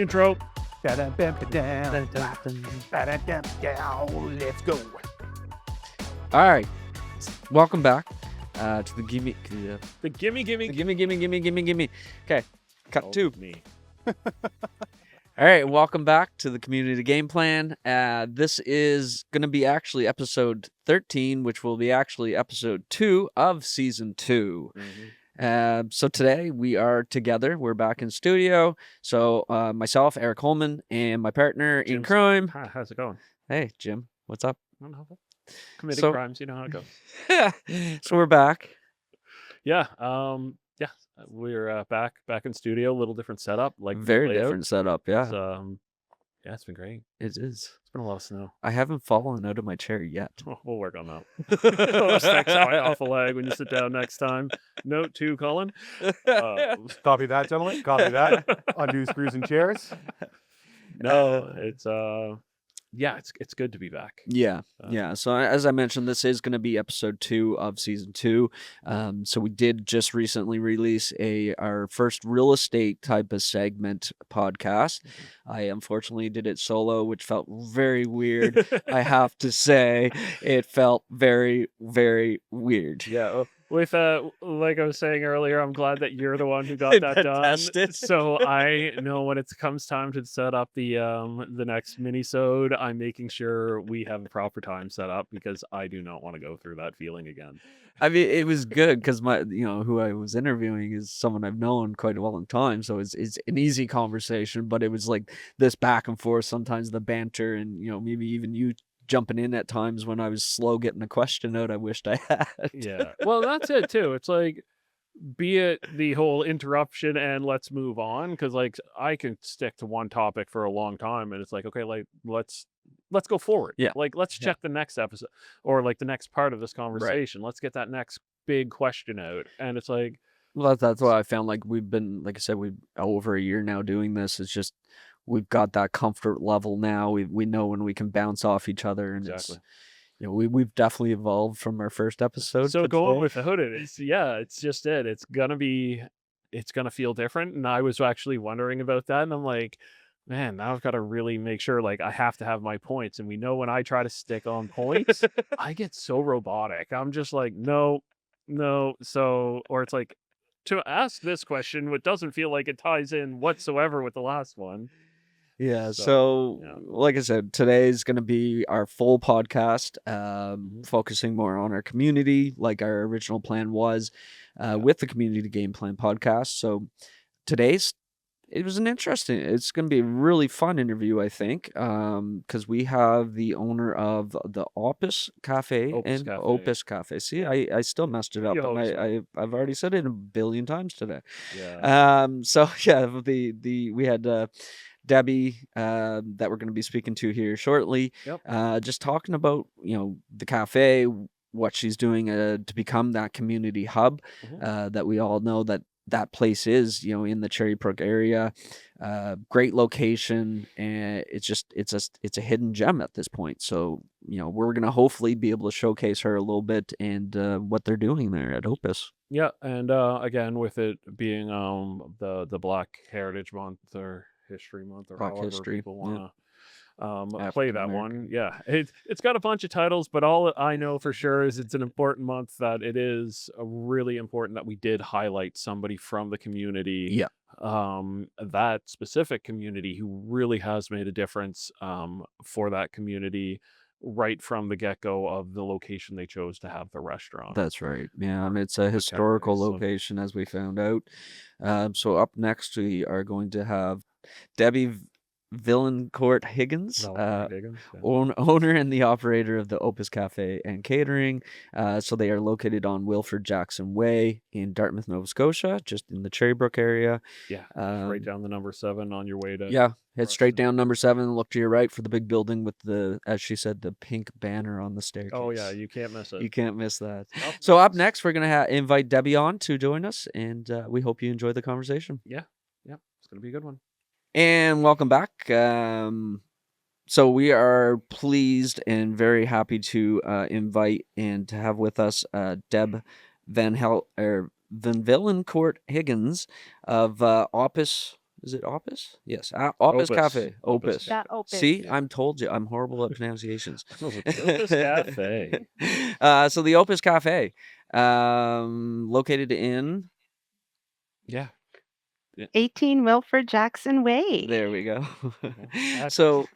Intro. Let's go. All right, welcome back to the gimme. The gimme. Gimme. Okay, cut Oh, two. me. All right, welcome back to the community game plan. This is going to be actually episode 13, which will be actually episode 2 of season 2. So today we are together. We're back in studio. So myself, Eric Holman, and my partner in Jim's- crime. Hi, how's it going? Hey, Jim, what's up? I don't know. Committing So- crimes, you know how it goes. So we're back. Yeah. We're back in studio. A little different setup. Like Very layout. different setup. Yeah, It's, yeah, it's been great. it is. It's been a lot of snow. I haven't fallen out of my chair yet. We'll work on that. Those sticks right off a leg when you sit down next time. Note to Colin. Copy that, gentlemen. Copy that. Undo screws and chairs. No, it's it's good to be back. Yeah. So as I mentioned, this is going to be episode 2 of season 2. So we did just recently release our first real estate type of segment podcast. I unfortunately did it solo, which felt very weird. I have to say, it felt very, very weird. Yeah. With like I was saying earlier, I'm glad that you're the one who got that done. Tested. So I know when it comes time to set up the next mini-sode, I'm making sure we have a proper time set up because I do not want to go through that feeling again. I mean, it was good because who I was interviewing is someone I've known quite a long time, so it's an easy conversation. But it was like this back and forth, sometimes the banter, and maybe even you jumping in at times when I was slow getting a question out I wished I had. Yeah. Well, that's it too. It's like, be it the whole interruption and let's move on, because like I can stick to one topic for a long time, and it's like, okay, like let's go forward. Yeah. Like let's check the next episode or like the next part of this conversation. Let's get that next big question out. And it's like, Well, that's why I found like we've been, like I said, we've over a year now doing this. It's just we've got that comfort level now. We know when we can bounce off each other, and Exactly. we've definitely evolved from our first episode. so to going today. without it, it's just it. It's gonna feel different. And I was actually wondering about that, and I'm like, man, now I've got to really make sure like I have to have my points. And we know when I try to stick on points, I get so robotic. I'm just like, no. So, or it's like, to ask this question, what doesn't feel like it ties in whatsoever with the last one. Yeah, So, so yeah. like I said, today's going to be our full podcast, focusing more on our community, like our original plan was, with the community game plan podcast. So it's going to be a really fun interview, I think, because we have the owner of the Opus Café Opus and Café. Opus Café. See, I still messed it up, You and always I've already said it a billion times today. Yeah. So yeah, we had Debbie that we're going to be speaking to here shortly. Yep. Just talking about the cafe, what she's doing to become that community hub that we all know that place is, in the Cherry Brook area. Great location, and it's a hidden gem at this point. So we're gonna hopefully be able to showcase her a little bit and what they're doing there at Opus. Yeah, and again, with it being the Black Heritage Month or History Month or Black however History, people yeah. want to play African that American. one. Yeah, it's got a bunch of titles, but all I know for sure is it's an important month. That it is really important that we did highlight somebody from the community. Yeah. That specific community who really has made a difference for that community right from the get-go of the location they chose to have the restaurant. That's right. Yeah, and it's a historical so- location, as we found out. So up next, we are going to have Debbie Vaillancourt Higgins, Higgins, yeah. owner and the operator of the Opus Café and Catering. So they are located on Wilfred Jackson Way in Dartmouth, Nova Scotia, just in the Cherry Brook area. Yeah, right down the number 7 on your way to. Yeah, head straight Preston. down number 7, look to your right for the big building with the, as she said, the pink banner on the staircase. Oh yeah, you can't miss it. You can't miss that. Up So up next, we're going to invite Debbie on to join us, and we hope you enjoy the conversation. Yeah, it's gonna be a good one. And welcome back. So we are pleased and very happy to invite and to have with us Deb Vaillancourt Higgins of Opus Is it Opus? Yes, Opus Cafe. Opus. That Opus. See, Yeah. I'm told you, I'm horrible at pronunciations. Opus Cafe. So the Opus Cafe, located in. Yeah. 18 Wilford Jackson Way. There we go. That's- So,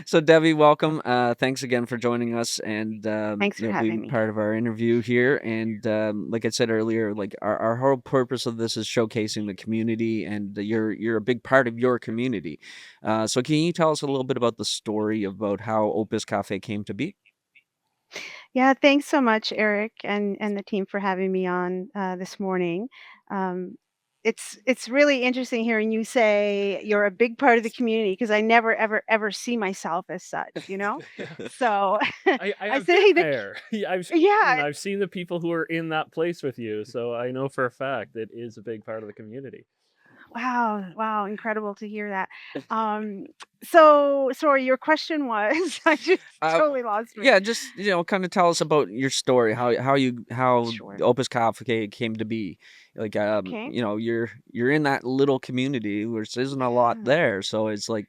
so Debbie, welcome. Thanks again for joining us and Thanks for having being me. part of our interview here. And like I said earlier, like our whole purpose of this is showcasing the community, and you're a big part of your community. So can you tell us a little bit about the story about how Opus Cafe came to be? Yeah, thanks so much, Eric, and the team for having me on this morning. Um, it's really interesting hearing you say you're a big part of the community because I never ever ever see myself as such, you know. So I I have say been that, there. Yeah, yeah, I've seen the people who are in that place with you, so I know for a fact it is a big part of the community. wow, wow, incredible to hear that. Um, so sorry, your question was, I just Uh, totally lost me. yeah, just kind of tell us about your story, how Sure. the Opus Cafe came to be. Like, Okay. you're in that little community, which isn't a lot Yeah. there, so it's like,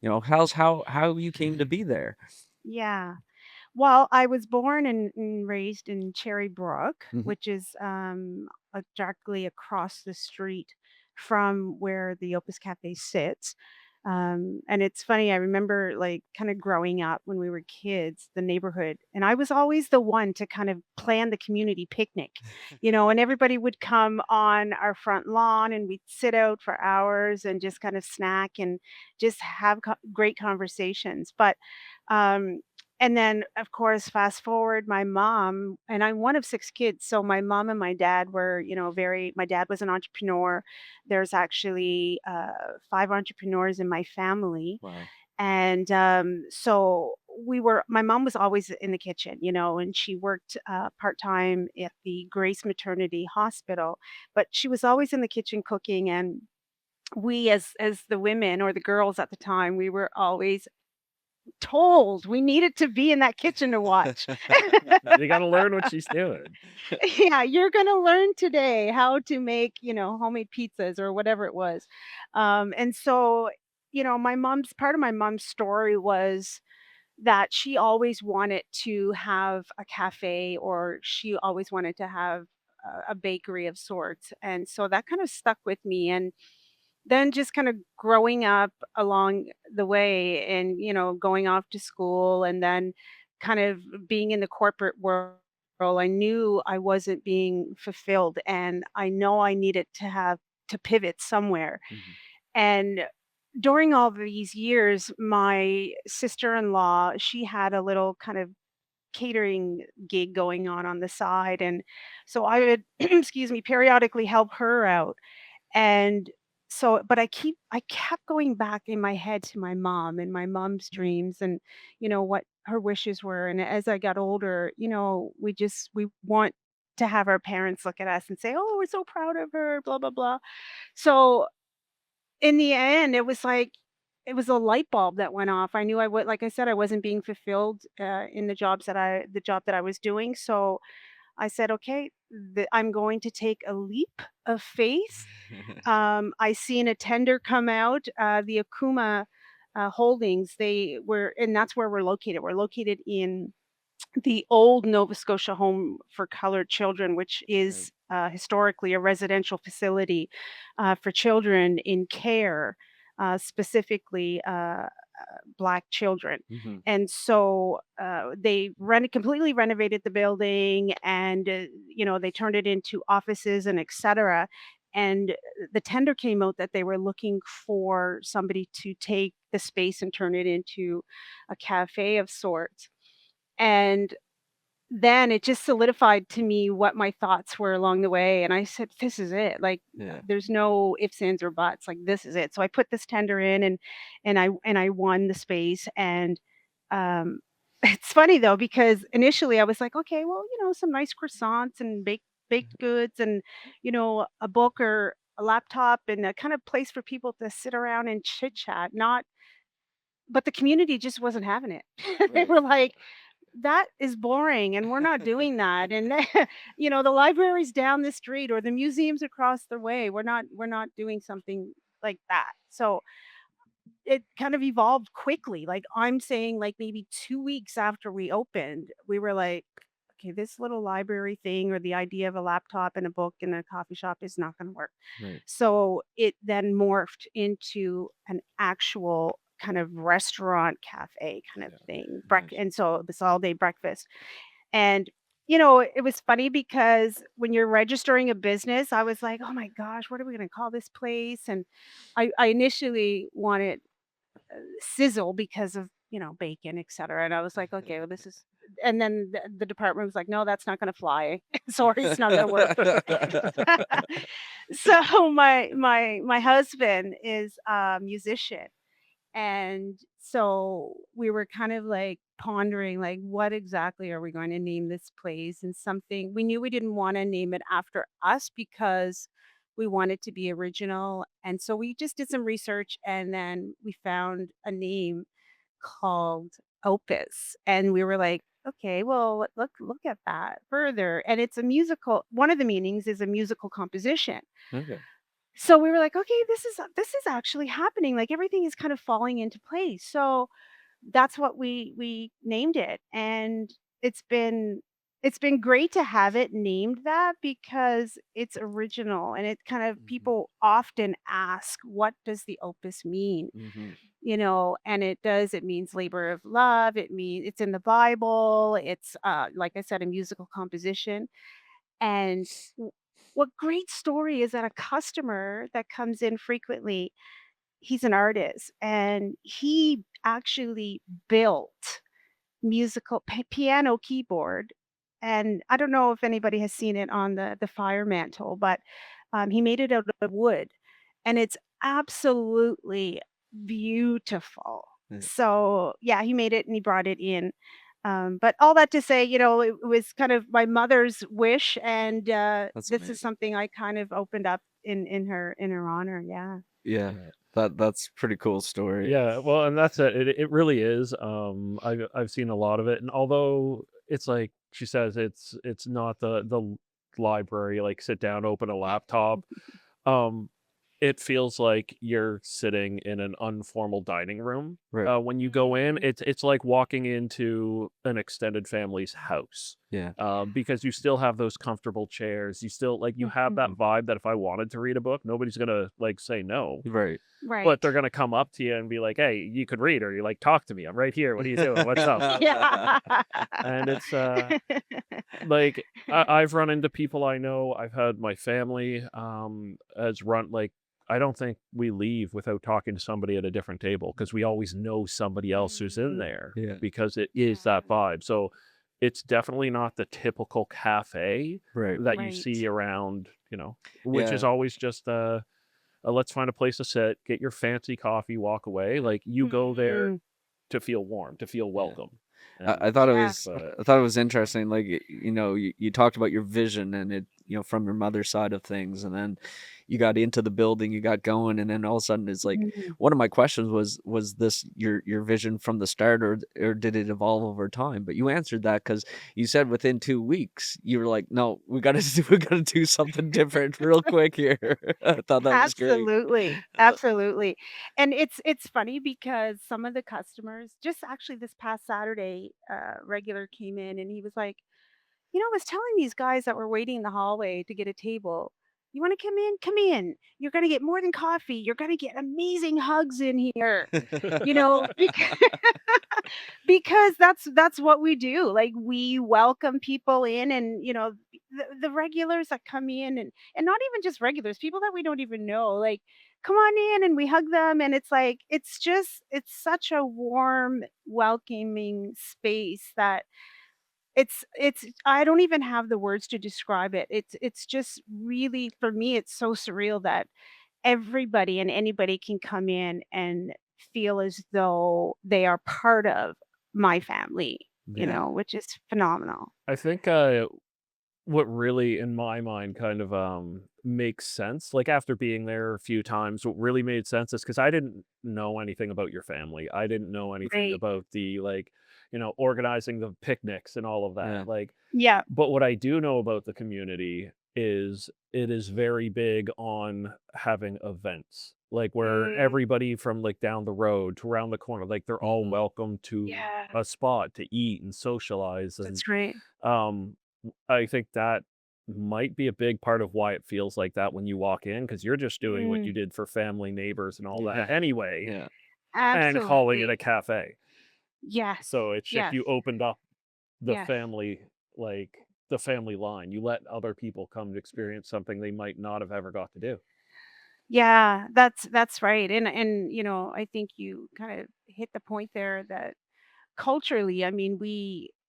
how you came to be there. Yeah. Well, I was born and raised in Cherry Brook, Hmm. which is directly across the street from where the Opus Cafe sits. And it's funny, I remember like kind of growing up when we were kids, the neighborhood, and I was always the one to kind of plan the community picnic, and everybody would come on our front lawn and we'd sit out for hours and just kind of snack and just have great conversations. But um, and then, of course, fast forward, my mom and I'm one of 6 kids, so my mom and my dad were, very my dad was an entrepreneur. There's actually, 5 entrepreneurs in my family, Wow. and, so my mom was always in the kitchen, and she worked, part-time at the Grace Maternity Hospital, but she was always in the kitchen cooking, and we as the women or the girls at the time, we were always told we needed to be in that kitchen to watch. You got to learn what she's doing. Yeah, you're gonna learn today how to make, homemade pizzas or whatever it was. And so, my mom's part of my mom's story was that she always wanted to have a cafe or she always wanted to have a bakery of sorts. And so that kind of stuck with me. And then just kind of growing up along the way and, going off to school and then kind of being in the corporate world, I knew I wasn't being fulfilled and I know I needed to pivot somewhere. Mhm. And during all these years, my sister-in-law, she had a little kind of catering gig going on the side. And so I would, excuse me, periodically help her out and so but I kept going back in my head to my mom and my mom's dreams and, what her wishes were, and as I got older, we want to have our parents look at us and say, "Oh, we're so proud of her, blah, blah, blah." So, in the end, it was a light bulb that went off. I knew I would like I said, I wasn't being fulfilled, in the job that I was doing, so I said, "Okay, I'm going to take a leap of faith." I seen a tender come out, the Akuma, Holdings, and that's where we're located. We're located in the old Nova Scotia Home for Colored Children, which Right. is, historically a residential facility, for children in care, specifically, Black children. Mhm. And so, they completely renovated the building and, they turned it into offices and et cetera. And the tender came out that they were looking for somebody to take the space and turn it into a cafe of sorts. And then it just solidified to me what my thoughts were along the way, and I said, "This is it." Like, Yeah. there's no ifs, ands, or buts, like, this is it. So I put this tender in and I won the space, and, um, it's funny though, because initially I was like, "Okay, well, some nice croissants and baked goods and, a book or a laptop and a kind of place for people to sit around and chit chat," not but the community just wasn't having it. They Right. were like, "That is boring, and we're not doing that." And the library's down the street or the museum's across the way. We're not doing something like that. So it kind of evolved quickly. Like I'm saying, like maybe 2 weeks after we opened, we were like, okay, this little library thing or the idea of a laptop and a book in a coffee shop is not going to work. Right. So it then morphed into an actual kind of restaurant cafe kind of Yeah. thing. Nice. And so this all day breakfast. And you know, it was funny because when you're registering a business, I was like, oh my gosh, what are we going to call this place? And I initially wanted sizzle because of, you know, bacon, et cetera. And I was like, okay, well, this is, and then the department was like, no, that's not going to fly. Sorry, it's not going to work. So my husband is a musician, and so we were kind of like pondering, like, what exactly are we going to name this place? And something we knew we didn't want to name it after us because we wanted to be original. And so we just did some research and then we found a name called Opus. And we were like, okay, well, look at that further. And it's a musical, one of the meanings is a musical composition. Okay. So we were like, okay, this is actually happening. Like everything is kind of falling into place. So that's what we named it. And it's been it's been great to have it named that because it's original and it kind of Mhm. people often ask, what does the opus mean? Mhm. You know, and it means labor of love. It means it's in the Bible. It's like I said, a musical composition. And what great story is that a customer that comes in frequently, he's an artist and he actually built musical piano keyboard. And I don't know if anybody has seen it on the fire mantle, but he made it out of wood and it's absolutely beautiful. Yeah, So yeah, he made it and he brought it in. But all that to say, you know, it was kind of my mother's wish, and that's this is amazing. something I kind of opened up in her honor. Yeah. Yeah, Yeah. that's pretty cool story. Yeah, well, and that's it. It really is. I've seen a lot of it, and although it's like she says, it's not the library, like sit down, open a laptop. Um, it feels like you're sitting in an informal dining room. Right. When you go in, Mm. it's like walking into an extended family's house. Yeah. Because you still have those comfortable chairs. You still like you have that Mhm. vibe that if I wanted to read a book, nobody's gonna like say no. Right. But Right. they're gonna come up to you and be like, "Hey, you could read," or you like, "Talk to me. I'm right here. What are you doing? What's up?" Yeah. And it's like I've run into people I know. I've had my family has run like I don't think we leave without talking to somebody at a different table because we always know somebody else who's in Mhm. there Yeah. because it is Yeah. that vibe. So it's definitely not the typical cafe Right. that you see Right. around, which is Yeah. always just let's find a place to sit, get your fancy coffee, walk away. Like you go there Mhm. to feel warm, to feel Yeah. welcome. I And thought it Yeah. was but I thought it was interesting. Like you talked about your vision and it from your mother's side of things, and then you got into the building, you got going, and then all of a sudden it's like Mhm. one of my questions was this your vision from the start, or did it evolve over time? But you answered that because you said within 2 weeks you were like, no, we gotta we gotta do something different real quick here. I thought that was great. Absolutely, absolutely. And it's funny because some of the customers just actually this past Saturday, regular came in and he was like, "You know, I was telling these guys that were waiting in the hallway to get a table, you want to come in? Come in. You're going to get more than coffee. You're going to get amazing hugs in here." You know, because that's what we do. Like we welcome people in, and you know, the regulars that come in, and not even just regulars, people that we don't even know, like come on in and we hug them, and it's like it's such a warm welcoming space that it's I don't even have the words to describe it. It's just really, for me, it's so surreal that everybody and anybody can come in and feel as though they are part of my family, you Yeah. know, which is phenomenal. I think what really in my mind kind of makes sense, like after being there a few times, what really made sense is because I didn't know anything about your family. I didn't know anything Right. about the like, organizing the picnics and all of that. Yeah. Like, Yeah. but what I do know about the community is it is very big on having events. like where Mm, everybody from like down the road to around the corner, like they're all Mhm. welcome to yeah, a spot to eat and socialize. And that's right. um I think that might be a big part of why it feels like that when you walk in, because you're just doing what you Mm, did for family, neighbors, and all that Yeah. anyway, Yeah. and calling it a absolutely. cafe. Yes. So it's just Yes. you opened up the Yes. family, like the family line. You let other people come to experience something they might not have ever got to do. Yeah, that's right. And I think you kind of hit the point there that culturally, I mean,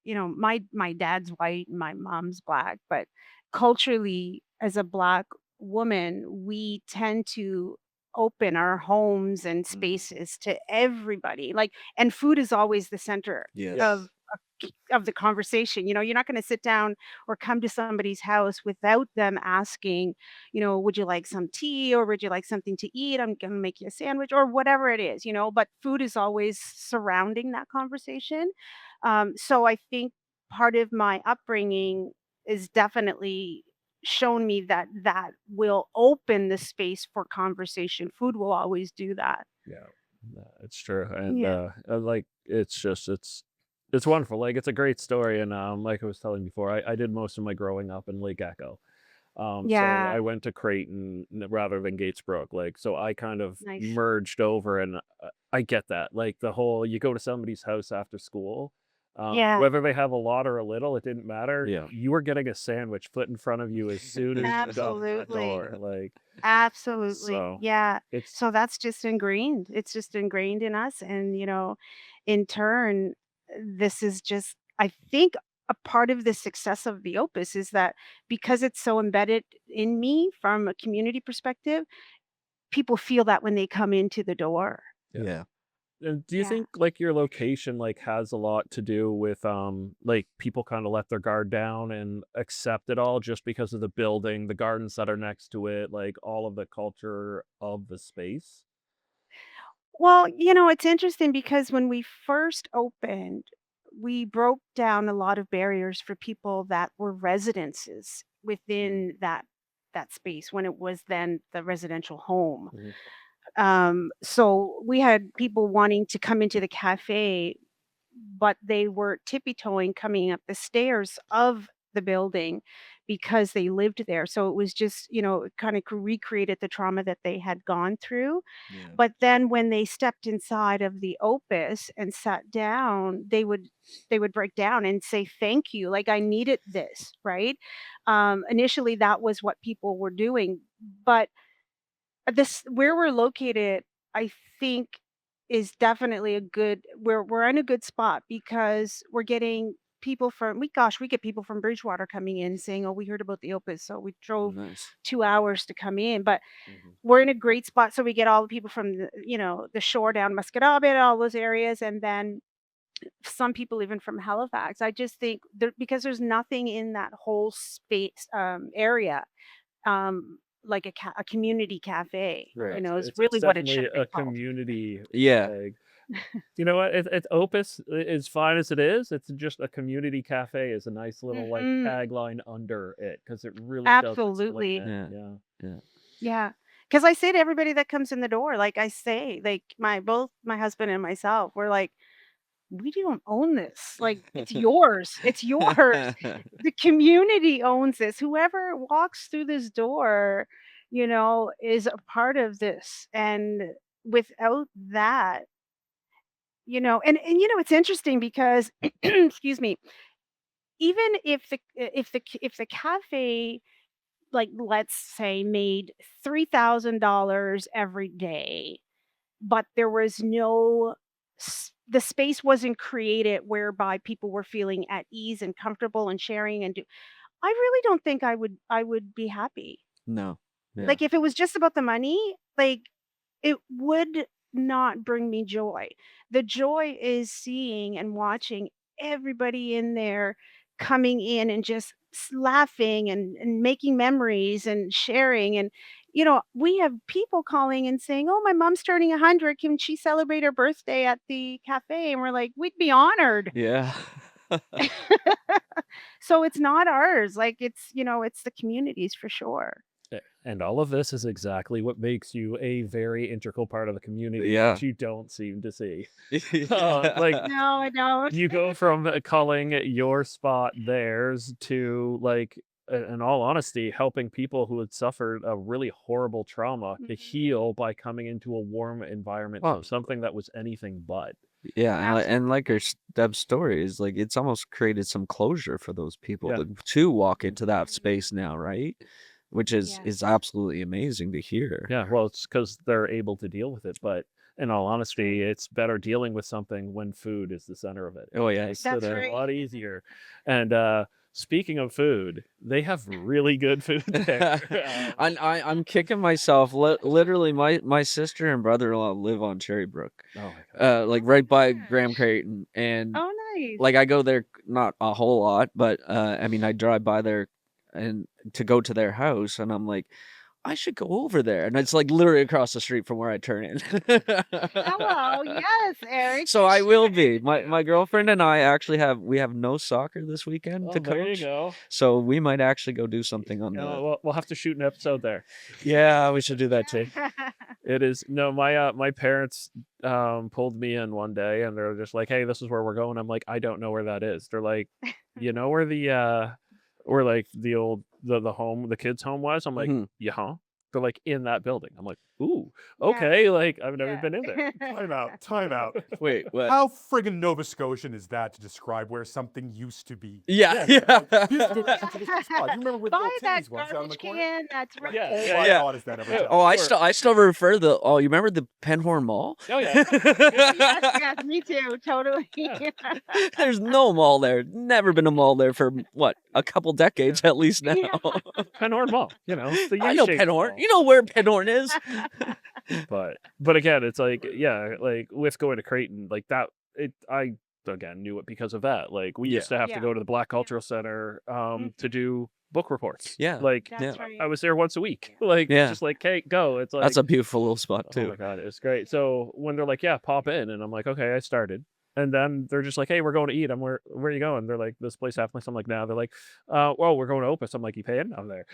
my dad's white, my mom's black, but culturally, as a black woman, we tend to open our homes and Mhm. spaces to everybody. Like, and food is always the center of Yes. of the conversation. You're not going to sit down or come to somebody's house without them asking, would you like some tea or would you like something to eat? I'm going to make you a sandwich or whatever it is, but food is always surrounding that conversation. So I think part of my upbringing is definitely shown me that will open the space for conversation. Food will always do that. Yeah, it's true, and Yeah. like it's wonderful. Like it's a great story, and like I was telling you before, I did most of my growing up in Lake Echo. So Yeah. I went to Creighton rather than Gates Brook. Like, so I kind of Nice. merged over, and I get that. Like the whole, you go to somebody's house after school, Yeah. whether they have a lot or a little, it didn't matter. Yeah. You were getting a sandwich put in front of you as soon as you got in that Absolutely. door. Like, Absolutely. so Yeah. it's So that's just ingrained. It's just ingrained in us. And, in turn, this is just, I think, a part of the success of the Opus is that because it's so embedded in me from a community perspective, people feel that when they come into the door. yeah. Yeah. And do you Yeah. think like your location like has a lot to do with like people kind of let their guard down and accept it all just because of the building, the gardens that are next to it, like all of the culture of the space? Well, it's interesting because when we first opened, we broke down a lot of barriers for people that were residences Mm. within that space when it was then the residential home. Mhm. So we had people wanting to come into the cafe, but they were tippy-toeing coming up the stairs of the building because they lived there. So it was just, it kind of recreated the trauma that they had gone through. Yeah. But then when they stepped inside of the Opus and sat down, they would break down and say, "Thank you. Like, I needed this," right? Initially, that was what people were doing, but this where we're located, I think, is definitely a good we're in a good spot because we're getting people from we get people from Bridgewater coming in saying, "Oh, we heard about the Opus, so we drove Nice. 2 hours to come in." But Mhm. we're in a great spot, so we get all the people from the shore down Musquodoboit, all those areas, and then some people even from Halifax. I just think because there's nothing in that whole space area, like a community cafe, Yeah, Right. is it's really what it should definitely have a been called. community. Yeah. Like, you know what? It's Opus, as fine as it is, it's just a community cafe is a nice little like Mhm. tagline under it because it really does explain Absolutely. it. Yeah. Yeah. Yeah. Yeah. Because I say to everybody that comes in the door, like I say, like both my husband and myself, we're like, "We don't own this. Like, it's yours. It's yours. The community owns this. Whoever walks through this door, is a part of this, and without that, it's interesting because excuse me, even if the cafe, like, let's say, made $3,000 every day, but there was no the space wasn't created whereby people were feeling at ease and comfortable and sharing I really don't think I would be happy. No. Yeah. Like, if it was just about the money, like, it would not bring me joy. The joy is seeing and watching everybody in there coming in and just laughing and making memories and sharing. And, we have people calling and saying, "Oh, my mom's turning 100. Can she celebrate her birthday at the cafe?" And we're like, "We'd be honored." Yeah. So it's not ours. Like, it's the communities for sure. And all of this is exactly what makes you a very integral part of the community Yeah. that you don't seem to see. Like, Yeah. No, I don't. you go from calling your spot theirs to, like, in all honesty, helping people who had suffered a really horrible trauma to Mhm. heal by coming into a warm environment from Well, something that was anything but. yeah, and like her Absolutely. Deb's story is like it's almost created some closure for those people Yeah. to walk into that Mhm. space now, right? Which is Yes. absolutely amazing to hear. Yeah, well, it's because they're able to deal with it, but in all honesty, it's better dealing with something when food is the center of it. Oh Makes yes. it That's a right. lot easier. And, speaking of food, they have really good food there. I'm kicking myself. Literally, my sister and brother-in-law live on Cherry Brook, Oh my god. like Oh right by my Graham gosh. Creighton, and Oh, nice. like I go there not a whole lot, but I mean I drive by there and to go to their house, and I'm like, I should go over there, and it's like literally across the street from where I turn in. Hello. Yes, Eric, So you I will should. be. My girlfriend and I actually have no soccer this weekend to Oh, there you coach, go. so we might actually go do something on You know, the. we'll have to shoot an episode there. Yeah, we should do that too. It is no, my parents pulled me in one day and they're just like, "Hey, this is where we're going." I'm like, "I don't know where that is." They're like, "You know where like the home, the kids' home was?" I'm like, Mhm. "Yeah, huh?" They're like, "In that building." I'm like, "Ooh, Yeah. okay." Like I've never Yeah. been in there. Time out. Time out. Wait, what? How friggin' Nova Scotian is that to describe where something used to be? Yeah, Yeah. yeah. This direction to this spot. You remember where the Buy old that Timmy's was out in the garbage corner? can. That's right. Yeah, Oh yeah, my yeah. god, is that ever Yeah. tough? Oh, Or I still refer the. Oh, you remember the Penhorn Mall? oh yeah. Yes, yes, me too. Totally. Yeah. There's no mall there. Never been a mall there for what, a couple decades at least now. Yeah. Penhorn Mall, you know, the I know U-shaped Penhorn. mall. You know where Penhorn is. But again, it's like, yeah, like with going to Creighton, like that I again knew it because of that. Like we Yeah. used to have to Yeah. go to the Black Yeah. Cultural Center to Mhm. do book reports. Yeah. Like Yeah. That's I right. was there once a week. Like Yeah. just like, "Hey, go." It's That's like, a beautiful little spot oh too. my god, it's great. So when they're like, "Yeah, pop in." And I'm like, "Okay, I started." And then they're just like, "Hey, we're going to eat." Where are you going? They're like, "This place half place." I'm like, "Nah." They're like, well, we're going to Opus." I'm like, "You paying?" I'm there.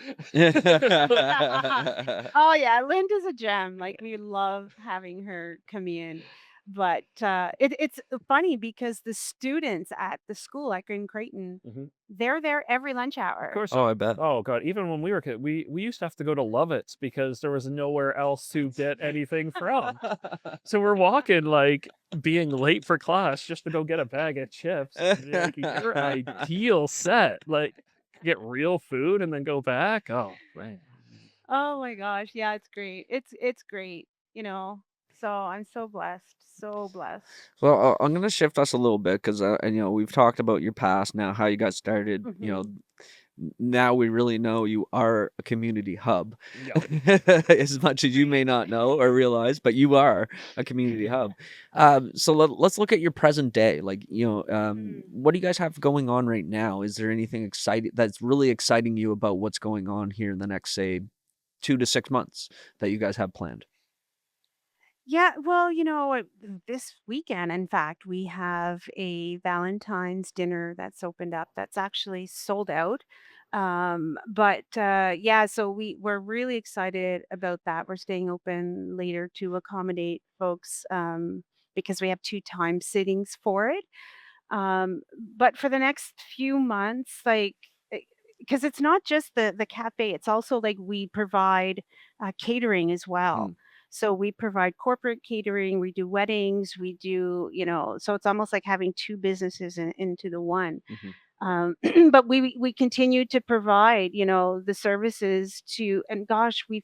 Oh yeah, Linda's a gem. Like we love having her come in. But it's funny because the students at the school, like in Creighton, Mhm. they're there every lunch Of hour. course. Oh, I bet. Oh god, even when we were kids, we used to have to go to Lovett's because there was nowhere else to get anything from. So we're walking like being late for class just to go get a bag of chips. And you're like, your ideal set. Like get real food and then go back. Oh man. Oh my gosh, yeah, it's great. It's great, you know. So I'm so blessed, so blessed. Well, I'm gonna shift us a little bit because, and we've talked about your past now, how you got started. Hmm. Now we really know you are a community hub, Yeah. as much as you may not know or realize, but you are a community hub. So let's look at your present day. Like, what do you guys have going on right now? Is there anything exciting that's really exciting you about what's going on here in the next, say, 2 to 6 months that you guys have planned? Yeah, well, this weekend, in fact, we have a Valentine's dinner that's opened up that's actually sold out. But yeah, so we're really excited about that. We're staying open later to accommodate folks because we have two time sittings for it. But for the next few months, like, because it's not just the cafe, it's also like we provide catering as well. Mm, So we provide corporate catering, we do weddings, we do, so it's almost like having two businesses into the one. mhm. But we continue to provide, the services to, and gosh, we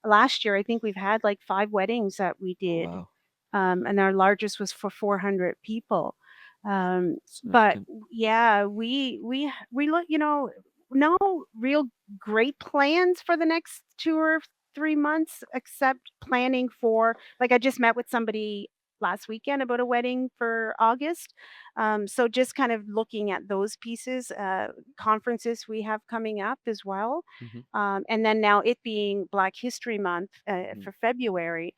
last year I think we've had like 5 weddings that we Oh did, wow, and our largest was for 400 people. But significant. yeah, we look, no real great plans for the next 2 or 3 months, except planning for, like, I just met with somebody last weekend about a wedding for August. So just kind of looking at those pieces, conferences we have coming up as well. Mhm, And then now it being Black History Month mhm. for February,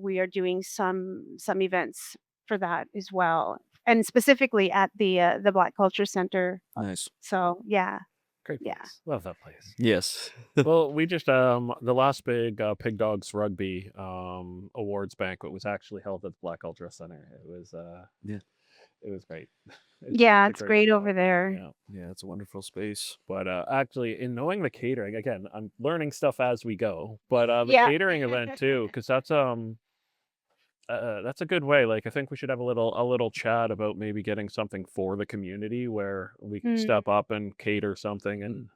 we are doing some events for that as well, and specifically at the Black Culture Center. Nice. So yeah. Great Yeah. place. Love that place. Yes. Well, we just the last big Pig Dogs rugby awards banquet was actually held at the Black Ultra Center. Yeah. It was great. Yeah, It's a it's great great spot. over there. Yeah. Yeah, it's a wonderful space. But actually, in knowing the catering, again, I'm learning stuff as we go. But the Yeah. catering event too, because that's a good way. Like, I think we should have a little chat about maybe getting something for the community where we can Mm, step up and cater something and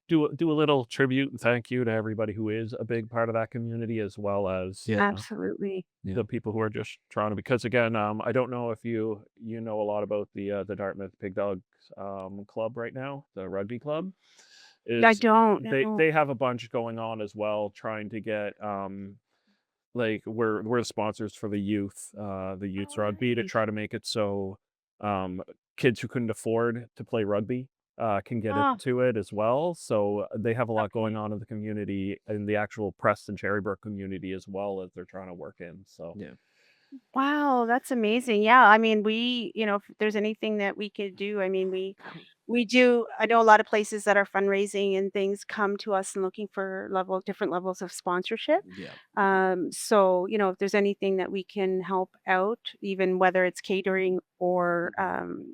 do a little tribute and thank you to everybody who is a big part of that community, as well as Yeah. absolutely. Yeah. the people who are just trying to. Because again, I don't know if you know a lot about the Dartmouth Pig Dogs club right now, the rugby club. I Is don't they know. they have a bunch going on as well, trying to get like we're the sponsors for the youth Oh, rugby, to nice. try to make it so kids who couldn't afford to play rugby can get Oh, into it as well. So they have a lot going okay. on in the community, in the actual Preston Cherry Brook community, as well as they're trying to work in. So Yeah. Wow, that's amazing. Yeah, I mean, if there's anything that we could do, I mean, we do. I know a lot of places that are fundraising and things come to us and looking for different levels of sponsorship. Yeah. So, if there's anything that we can help out, even whether it's catering or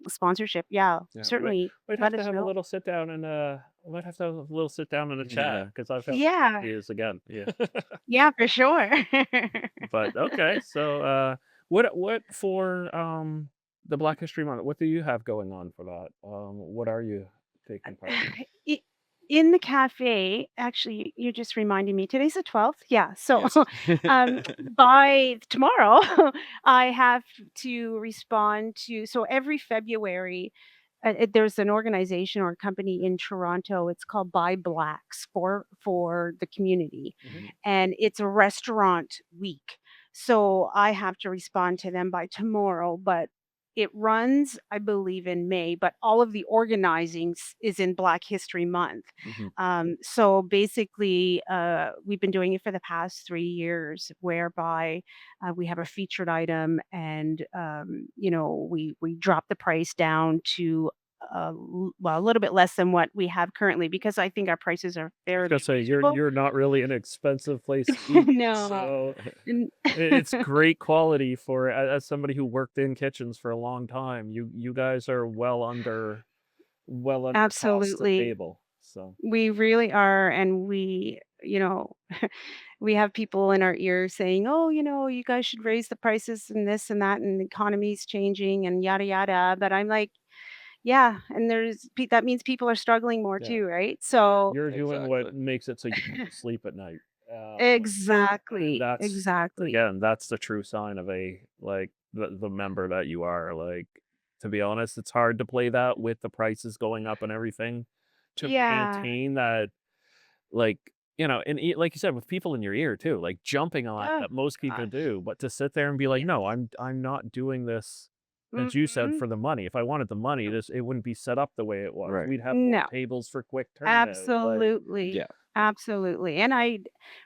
sponsorship, yeah, yeah, certainly we'd have let to us have a know. little sit down and we might have to have a little sit down in a chat, Yeah. because I've had Yeah, ideas again. Yeah. yeah, for sure. But okay, so what for the Black History Month? What do you have going on for that? What are you taking part in? I In the cafe, actually, you're just reminding me, today's the 12th? Yeah, so, Yes. by tomorrow, I have to respond to every February, there's an organization or a company in Toronto, it's called Buy Blacks for the community, Mhm. and it's a restaurant week. So, I have to respond to them by tomorrow, but it runs, I believe, in May, but all of the organizing is in Black History Month. Mhm. So basically, we've been doing it for the past 3 years, whereby we have a featured item, and we drop the price down to a little bit less than what we have currently, because I think our prices are I was gonna fairly say reasonable. you're not really an expensive place to eat, No. so N- it's great quality for as somebody who worked in kitchens for a long time. You guys are well under cost to Absolutely. table. So We really are, and we have people in our ears saying, "Oh, you guys should raise the prices and this and that, and the economy's changing and yada yada." But I'm like, yeah, and that means people are struggling more yeah, too, right? So you're doing what Exactly. makes it so you can sleep at night. And exactly, that's exactly. again, that's the true sign of a like the member that you are. Like, to be honest, it's hard to play that with the prices going up and everything, to Yeah. maintain that, like, and like you said, with people in your ear too, like jumping on Oh that most people gosh. do. But to sit there and be like, Yes. no, I'm not doing this, as you said, Hmm. for the money. If I wanted the money, this it wouldn't be set up the way it was. Right. We'd have more No. tables for quick turnout. But Yeah. Absolutely. Absolutely, and I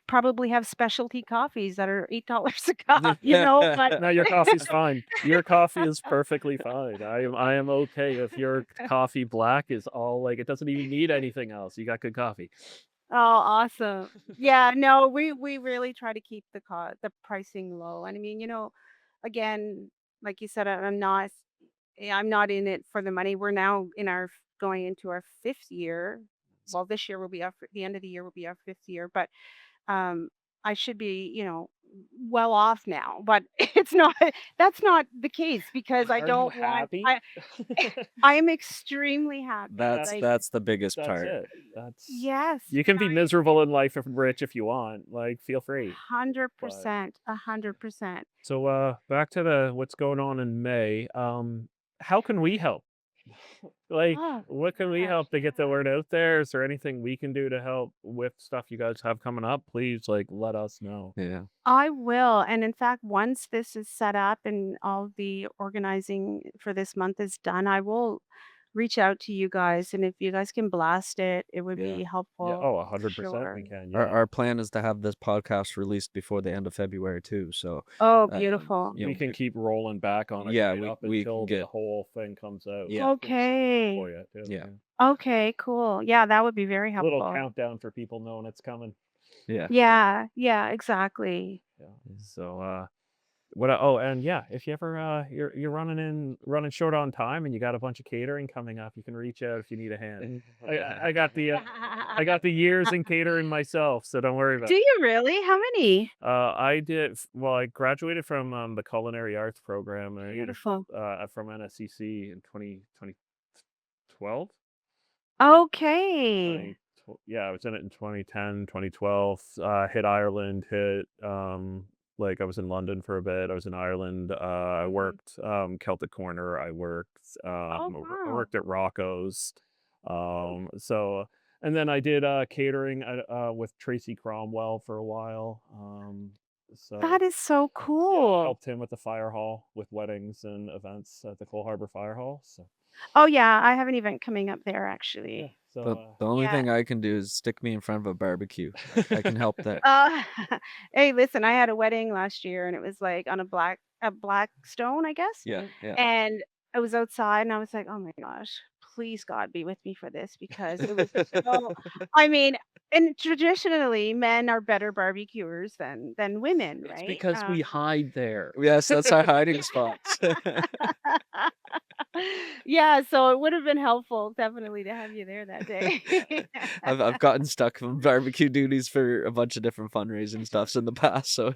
probably have specialty coffees that are $8 a cup, but no, your coffee's fine. Your coffee is perfectly fine. I am okay if your coffee black is all, like, it doesn't even need anything else. You got good coffee. Oh, awesome. Yeah, no, we really try to keep the pricing low, and I mean, again, like you said, I'm not in it for the money. We're now going into our 5th year. Well, this year will be the end of the year will be our 5th year, but um, I should be, well off now, but it's not. That's not the case, because I Are you don't want. happy? I am extremely happy. That's That's Like, that's the biggest that's part. it. That's yes, You can be miserable in life if rich if you want. Like, feel free. But 100%, 100%. so back to the what's going on in May. How can we help? Like, Oh what can we gosh, help to get the yeah. word out there? Is there anything we can do to help with stuff you guys have coming up? Please, like, let us know. Yeah. I will. And in fact, once this is set up and all the organizing for this month is done, reach out to you guys, and if you guys can blast it, it would Yeah. be Yeah. helpful Oh, for 100% we sure. can. Our Yeah. our plan is to have this podcast released before the end of February too. So, Oh, uh, beautiful. you We know, can keep rolling back on it yeah, right we up we can until the get whole thing comes out. yeah, Okay. For you too. yeah, Yeah. Okay, cool. Yeah, that would be very Little helpful. countdown for people knowing it's coming. yeah. Yeah, yeah, exactly. Yeah. So oh, and yeah, if you ever you're running short on time and you got a bunch of catering coming up, you can reach out if you need a hand. I got the years in catering myself, so don't worry about Do it. you really? How many? I graduated from the culinary arts program Beautiful. from NSCC in 2012. Okay. Yeah, I was in it in 2010, 2012. Hit Ireland, like I was in London for a bit. I was in Ireland. I Mhm. worked Celtic Corner. I worked Oh, I wow. worked at Rocco's. So and then I did catering with Tracy Cromwell for a while. So That is so yeah, cool. helped him with the fire hall with weddings and events at the Cole Harbor Fire Hall. So Oh, yeah, I have an event coming up there yeah, actually. so The only Yeah. thing I can do is stick me in front of a barbecue. I can help there. Uh, hey, listen, I had a wedding last year and it was like on a black stone, I guess. Yeah, yeah. And I was outside and I was like, "Oh my gosh, please God be with me for this," because it was so I mean, and traditionally men are better barbecuers than women, it's right? because we hide there. Yes, that's our hiding spots. Yeah, so it would have been helpful definitely to have you there that day. I've gotten stuck on barbecue duties for a bunch of different fundraising stuffs in the past, so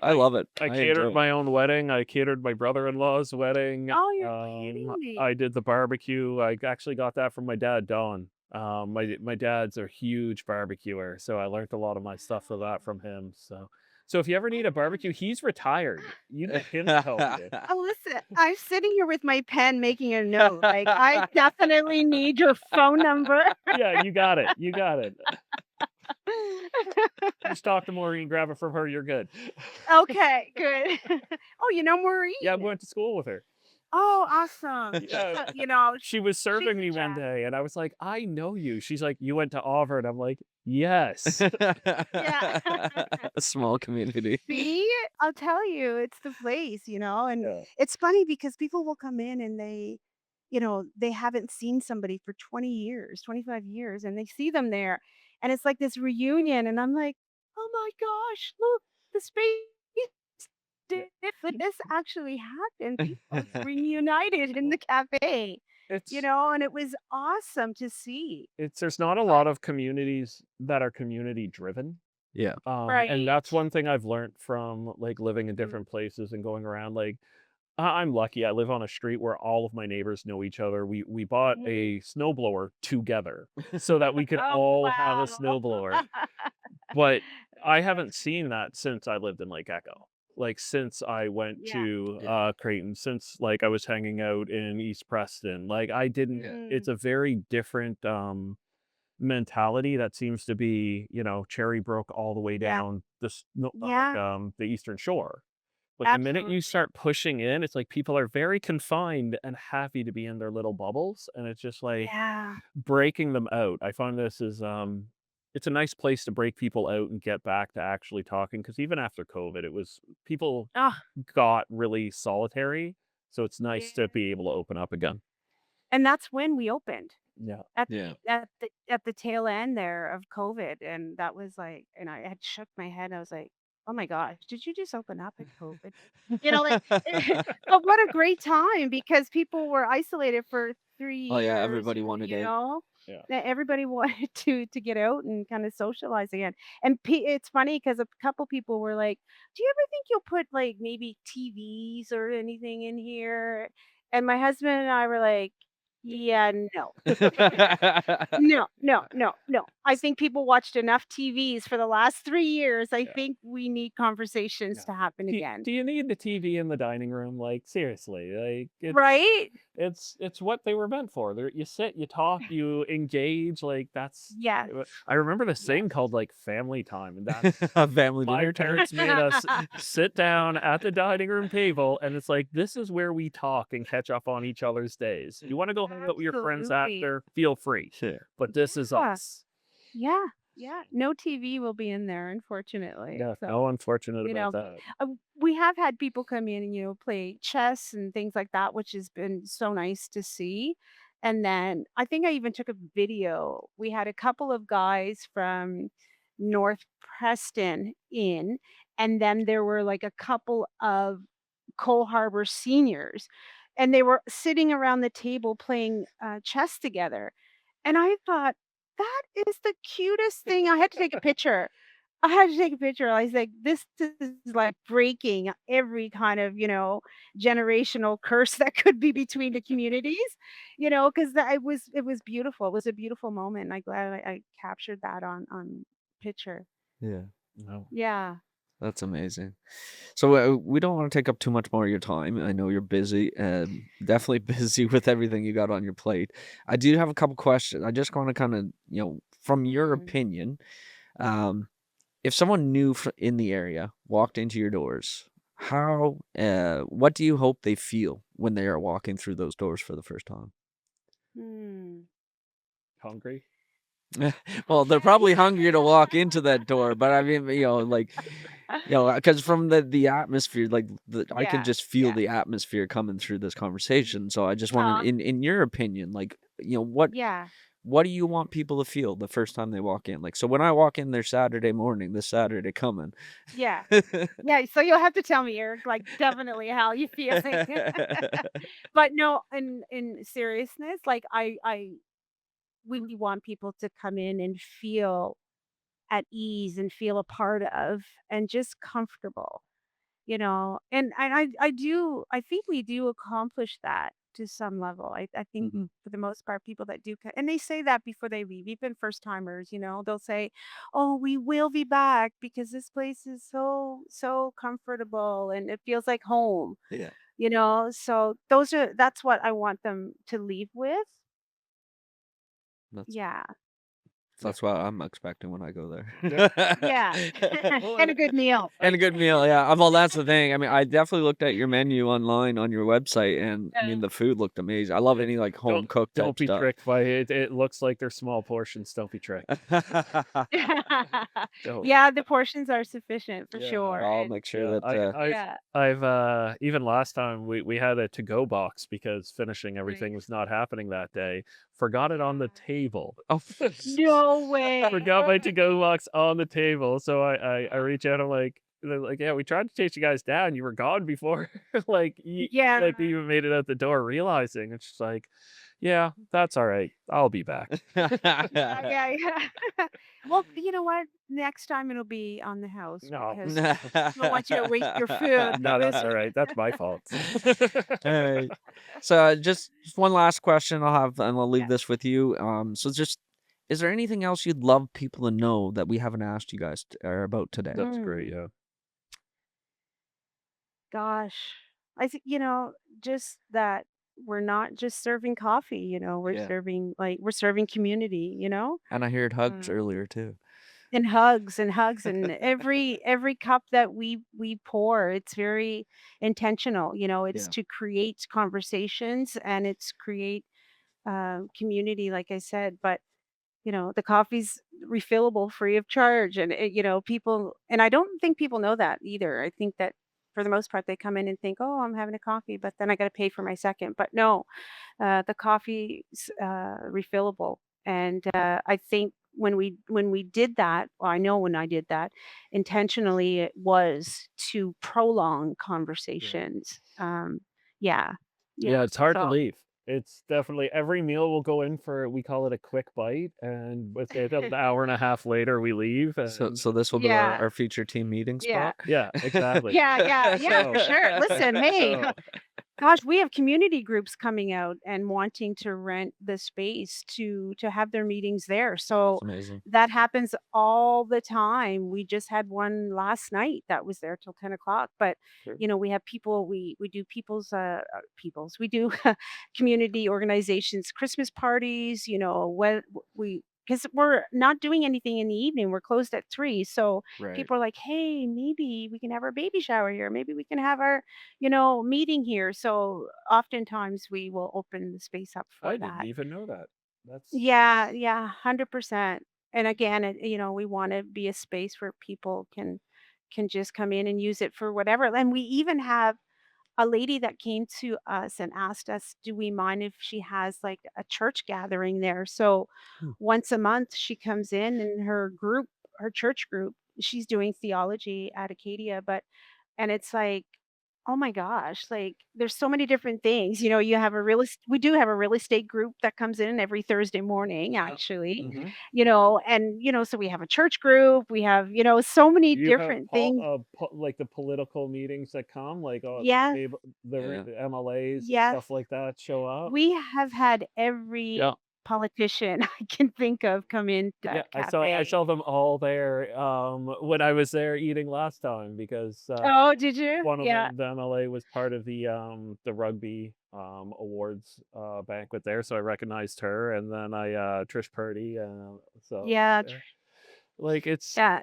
I love it. I I catered enjoy it. my own wedding. I catered my brother-in-law's wedding. Oh, you're kidding I me. did the barbecue. I actually got that from my dad, Don. My dad's a huge barbecuer, so I learned a lot of my stuff of that from him. So if you ever need a barbecue, he's retired. You get him to help you. Oh, listen, I'm sitting here with my pen making a note. Like, I definitely need your phone number. Yeah, you got it. You got it. Just talk to Maureen, grab it from her. You're good. Okay, good. Oh, you know Maureen? Yeah, I went to school with her. Oh, awesome. She's Yeah. you know, She was she's serving a me one gem. day, and I was like, "I know you." She's like, "You went to Auburn." I'm like, "Yes." Yeah. A small community. See? I'll tell you, it's the place, and Yeah. it's funny because people will come in and they haven't seen somebody for 20 years, 25 years, and they see them there, and it's like this reunion, and I'm like, "Oh my gosh, look, the space different. This actually happened. People reunited in the cafe, It's and it was awesome to see." there's not a lot of communities that are community driven. Yeah. And Right. that's one thing I've learned from like living in Mhm. different places and going around. Like I'm lucky. I live on a street where all of my neighbors know each other. We bought Mhm. a snowblower together so that we could Oh, all have a wow. snowblower. But I haven't seen that since I lived in Lake Echo. Like since I went Yeah. to Yeah. Creighton, since like I was hanging out in East Preston. Like I didn't Yeah. it's Mm. a very different mentality that seems to be, Cherry Brook all the way Yeah. down Yeah. the Eastern Shore. But the minute you Absolutely. start pushing in, it's like people are very confined and happy to be in their little bubbles, and it's just like Yeah. breaking them out. I find this is it's a nice place to break people out and get back to actually talking because even after COVID, it was people Oh, got really solitary, so it's nice yeah. to be able to open up again. And that's when we opened Yeah. at Yeah. the tail end there of COVID, and that was like, and I had shook my head. I was like, "Oh my gosh, did you just open up at COVID?" Like, but what a great time because people were isolated for 3 Oh yeah, years, everybody wanted in. Yeah. that everybody wanted to get out and kind of socialize again. And it's funny because a couple people were like, "Do you ever think you'll put like maybe TVs or anything in here?" And my husband and I were like, "Yeah, no." No, no, no, no. I think people watched enough TVs for the last 3 years. I Yeah. think we need conversations Yeah. to happen again. Do you need the TV in the dining room? Like seriously, like it's Right? it's what they were meant for. You sit, you talk, you engage. Like that's. Yes. I remember this Yes. thing called like family time, and that's A family my dinner time. parents made us sit down at the dining room table, and it's like this is where we talk and catch up on each other's days. You want to go hang out with your friends Absolutely. after? Feel free, Sure. but this is Yeah. us. Yeah. Yeah. No TV will be in there, unfortunately. Yeah, So, no, unfortunate you about know, that. we have had people come in and, play chess and things like that, which has been so nice to see. And then I think I even took a video. We had a couple of guys from North Preston in, and then there were like a couple of Cole Harbor seniors, and they were sitting around the table playing chess together. And I thought, that is the cutest thing. I had to take a picture. I had to take a picture. I was like, this is like breaking every kind of, generational curse that could be between the communities, because it was beautiful. It was a beautiful moment. I'm glad I captured that on picture. Yeah. No. Yeah. That's amazing. So we don't want to take up too much more of your time. I know you're busy and definitely busy with everything you got on your plate. I do have a couple questions. I just want to kind of, from your Mhm. opinion, um, if someone new in the area walked into your doors, what do you hope they feel when they are walking through those doors for the first time? Hmm. Hungry? Well, they're Okay. probably hungry to walk into that door, but I mean, like, because from the atmosphere, like I can Yeah. just feel Yeah. the atmosphere coming through this conversation. So I just wanted, Aw. in your opinion, like, what Yeah. what do you want people to feel the first time they walk in? Like, so when I walk in there Saturday morning, this Saturday coming. Yeah. Yeah, so you'll have to tell me, Eric, like, definitely how you feeling. But no, in seriousness, like, I really want people to come in and feel at ease and feel a part of and just comfortable. And I think we do accomplish that to some level. I think Mhm. for the most part, people that do, and they say that before they leave, even first timers, they'll say, "Oh, we will be back because this place is so comfortable and it feels like home." Yeah. So that's what I want them to leave with. That's Yeah, yeah, that's what I'm expecting when I go there. yeah, Well, and a good meal. And a good meal, yeah. Well, that's the thing. I mean, I definitely looked at your menu online on your website, and I mean, the food looked amazing. I love any like home cooked don't type be stuff. tricked by it. It looks like they're small portions. Don't be tricked. Don't. Yeah, the portions are sufficient for Yeah. sure. I'll And make sure Yeah, that. yeah, I've even last time we had a to-go box because finishing everything right. was not happening that day. Forgot it on the Yeah. table. Oh, No way. Forgot my to-go box on the table. So I reach out. I'm like, they're like, yeah, we tried to chase you guys down. You were gone before Yeah. like you even made it out the door. Realizing it's just like, yeah, that's all right. I'll be back. Yeah, yeah, yeah. Well, you know what? Next time it'll be on the house No, because I don't want you to waste your food. no, that's Listen. all right. That's my fault. Alright. So just one last question I'll have, and I'll leave Yeah. this with you. So just, is there anything else you'd love people to know that we haven't asked you guys or about today? That's great. Mm, Yeah. gosh. I think, just that we're not just serving coffee, Yeah. we're serving community, And I heard hugs Uh, earlier too. and hugs and every cup that we pour, it's very intentional, it's Yeah. to create conversations and it's create community, like I said. But the coffee's refillable free of charge. And people, and I don't think people know that either. I think that for the most part they come in and think, oh, I'm having a coffee, but then I got to pay for my second. But no, the coffee's refillable. And I think when we did that, well, I know when I did that intentionally, it was to prolong Yeah. conversations. Yeah, Yeah, yeah. it's hard to So leave. It's definitely every meal will go in for we call it a quick bite, and within an hour and a half later we leave, So and so this will be yeah, our future team meeting yeah. spot. Yeah, exactly. Yeah, yeah, yeah, for So, sure. Listen, hey, so Gosh, we have community groups coming out and wanting to rent the space to have their meetings there. That's So amazing. that happens all the time. We just had one last night that was there till 10 o'clock. But Sure. we have people. We do people's. We do community organizations, Christmas parties. What we because we're not doing anything in the evening. We're closed at 3. So Right. people are like, hey, maybe we can have our baby shower here. Maybe we can have our meeting here. So oftentimes we will open the space up I for didn't that. even know that. That's Yeah, yeah, 100%. And again, we want to be a space where people can just come in and use it for whatever. And we even have a lady that came to us and asked us, do we mind if she has like a church gathering there? So Hmm. once a month she comes in and her church group, she's doing theology at Acadia, and it's like, oh my gosh, like there's so many different things. You have we do have a real estate group that comes in every Thursday morning, Yeah. actually. Mm-hmm. And so we have a church group, we have, so many You have different things. like the political meetings that come, like Yes, maybe Yeah. the MLAs and yes. stuff like that show up. We have had every Yeah. politician I can think of come in to Yeah, that I cafe. saw them all there when I was there eating last time because Oh, did you? one of Yeah. them, the MLA, was part of the rugby awards banquet there, so I recognized her, and then I Trish Purdy, so Yeah. yeah. Like Yeah.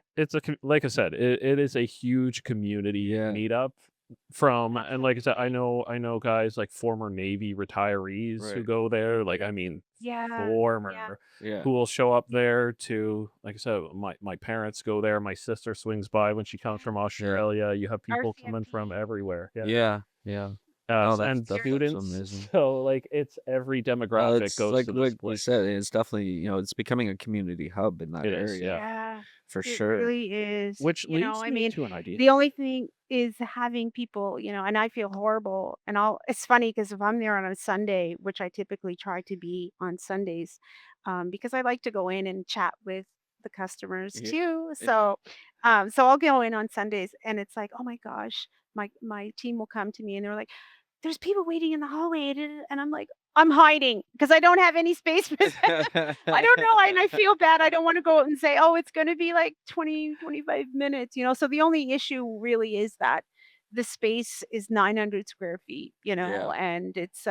like I said, it is a huge community Yeah. meetup and like I said, I know guys like former Navy retirees who Right. go there. Like I mean, Yeah. Yeah. former Yeah. who will show up there to, like I said, my parents go there. My sister swings by when she comes from Yeah. Australia. You have people coming from RCMP. everywhere. Yeah. Yeah. Yeah. Oh, And that's Seriously. students. amazing. So like it's every demographic It's goes to this like you place. said, it's definitely, it's becoming a community hub in that It is, area yeah. Yeah, for it sure. really is. Which leads I me mean, to an idea. the only thing is having people, and I feel horrible. And it's funny because if I'm there on a Sunday, which I typically try to be on Sundays, because I like to go in and chat with the customers Yeah. too. Yeah. So I'll go in on Sundays and it's like, oh my gosh, my team will come to me and they're like, there's people waiting in the hallway. And I'm like, I'm hiding because I don't have any space for them. I don't know, and I feel bad. I don't wanna go out and say, "Oh, it's gonna be like 20, 25 minutes," So the only issue really is that the space is 900 square feet, Yeah. and it's,